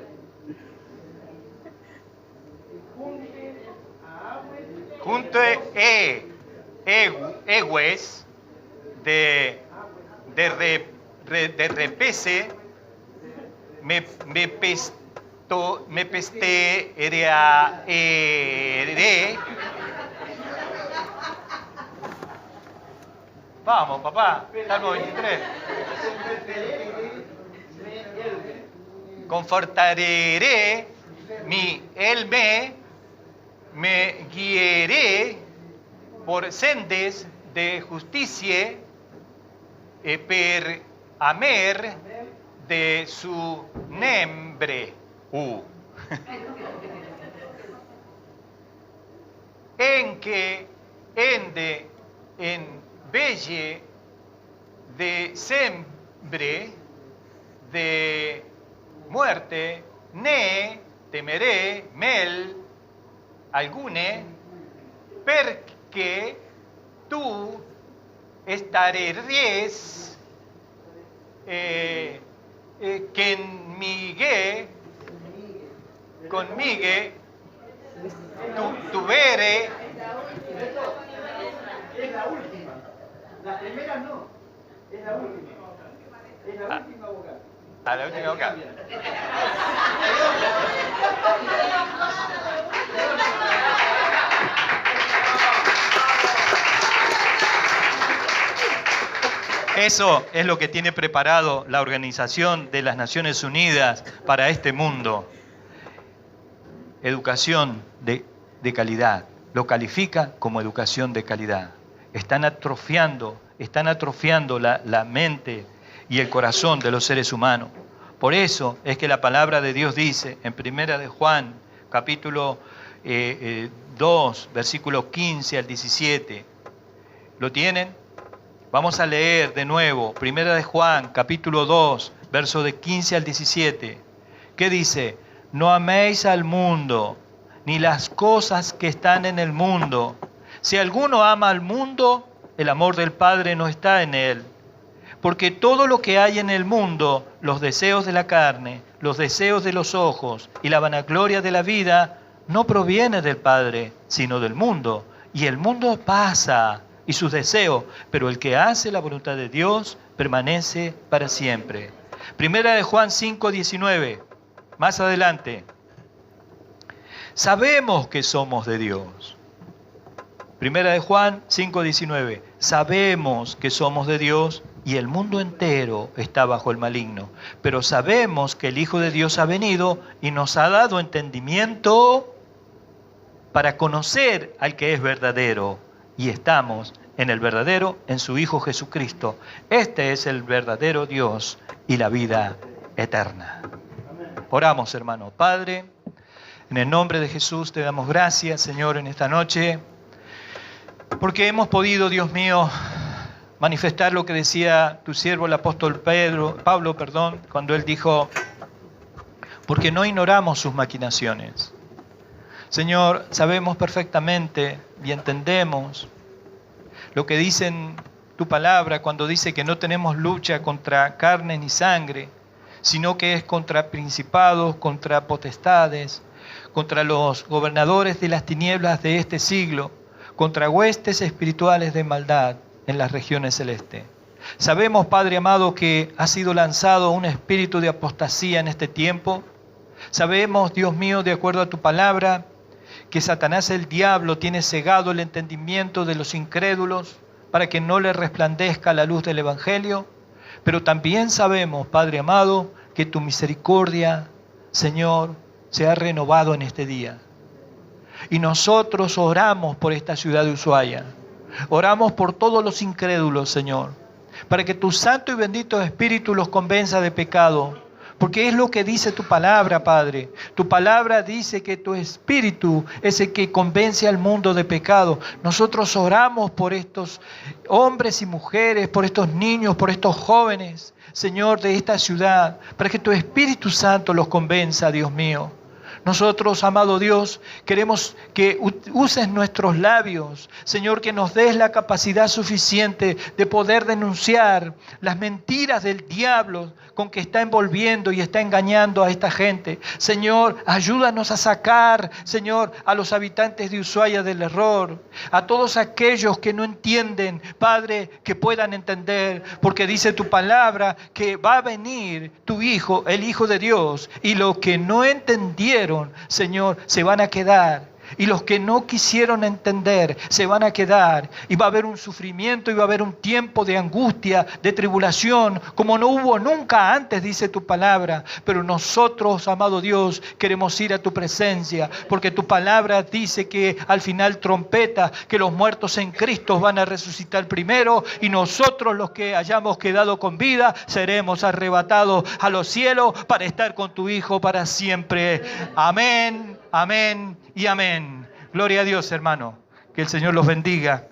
S10: Junte egues,
S1: de repese, me pesterearé. Vamos, papá, Salmo 23. Confortaré me guiaré por sendes de justicia per amer de su nombre. En que ende en belle de sembre de muerte, ne temeré mel algune, perché tú estarás conmigo, tuvere.
S10: Es la última. La primera no, es la última. Es la última vocal.
S1: A la última vocal. Eso es lo que tiene preparado la Organización de las Naciones Unidas para este mundo. Educación de calidad. Lo califica como educación de calidad. Están atrofiando la mente y el corazón de los seres humanos. Por eso es que la palabra de Dios dice en 1 de Juan, capítulo 2, versículo 15 al 17. ¿Lo tienen? Vamos a leer de nuevo, 1 de Juan, capítulo 2, verso de 15 al 17. ¿Qué dice? No améis al mundo, ni las cosas que están en el mundo. Si alguno ama al mundo, el amor del Padre no está en él. Porque todo lo que hay en el mundo, los deseos de la carne, los deseos de los ojos y la vanagloria de la vida, no proviene del Padre, sino del mundo. Y el mundo pasa y sus deseos, pero el que hace la voluntad de Dios permanece para siempre. 1 de Juan 5, 19. Más adelante. Sabemos que somos de Dios. 1 de Juan 5, 19. Sabemos que somos de Dios y el mundo entero está bajo el maligno. Pero sabemos que el Hijo de Dios ha venido y nos ha dado entendimiento para conocer al que es verdadero. Y estamos en el verdadero, en su Hijo Jesucristo. Este es el verdadero Dios y la vida eterna. Oramos, hermano. Padre, en el nombre de Jesús te damos gracias, Señor, en esta noche, porque hemos podido, Dios mío, manifestar lo que decía tu siervo, el apóstol Pablo, cuando él dijo, porque no ignoramos sus maquinaciones. Señor, sabemos perfectamente y entendemos lo que dice en tu palabra cuando dice que no tenemos lucha contra carne ni sangre, sino que es contra principados, contra potestades, contra los gobernadores de las tinieblas de este siglo, contra huestes espirituales de maldad en las regiones celestes. Sabemos, Padre amado, que ha sido lanzado un espíritu de apostasía en este tiempo. Sabemos, Dios mío, de acuerdo a tu palabra, que Satanás, el diablo, tiene cegado el entendimiento de los incrédulos para que no le resplandezca la luz del Evangelio. Pero también sabemos, Padre amado, que tu misericordia, Señor, se ha renovado en este día. Y nosotros oramos por esta ciudad de Ushuaia. Oramos por todos los incrédulos, Señor, para que tu santo y bendito Espíritu los convenza de pecado. Porque es lo que dice tu palabra, Padre. Tu palabra dice que tu Espíritu es el que convence al mundo de pecado. Nosotros oramos por estos hombres y mujeres, por estos niños, por estos jóvenes, Señor, de esta ciudad, para que tu Espíritu Santo los convenza, Dios mío. Nosotros, amado Dios, queremos que uses nuestros labios, Señor, que nos des la capacidad suficiente de poder denunciar las mentiras del diablo con que está envolviendo y está engañando a esta gente. Señor, ayúdanos a sacar, Señor, a los habitantes de Ushuaia del error, a todos aquellos que no entienden, Padre, que puedan entender, porque dice tu palabra que va a venir tu Hijo, el Hijo de Dios, y los que no entendieron, Señor, se van a quedar. Y los que no quisieron entender se van a quedar. Y va a haber un sufrimiento y va a haber un tiempo de angustia, de tribulación, como no hubo nunca antes, dice tu palabra. Pero nosotros, amado Dios, queremos ir a tu presencia, porque tu palabra dice que al final trompeta, que los muertos en Cristo van a resucitar primero, y nosotros, los que hayamos quedado con vida, seremos arrebatados a los cielos para estar con tu Hijo para siempre. Amén, amén y amén. Gloria a Dios, hermano. Que el Señor los bendiga.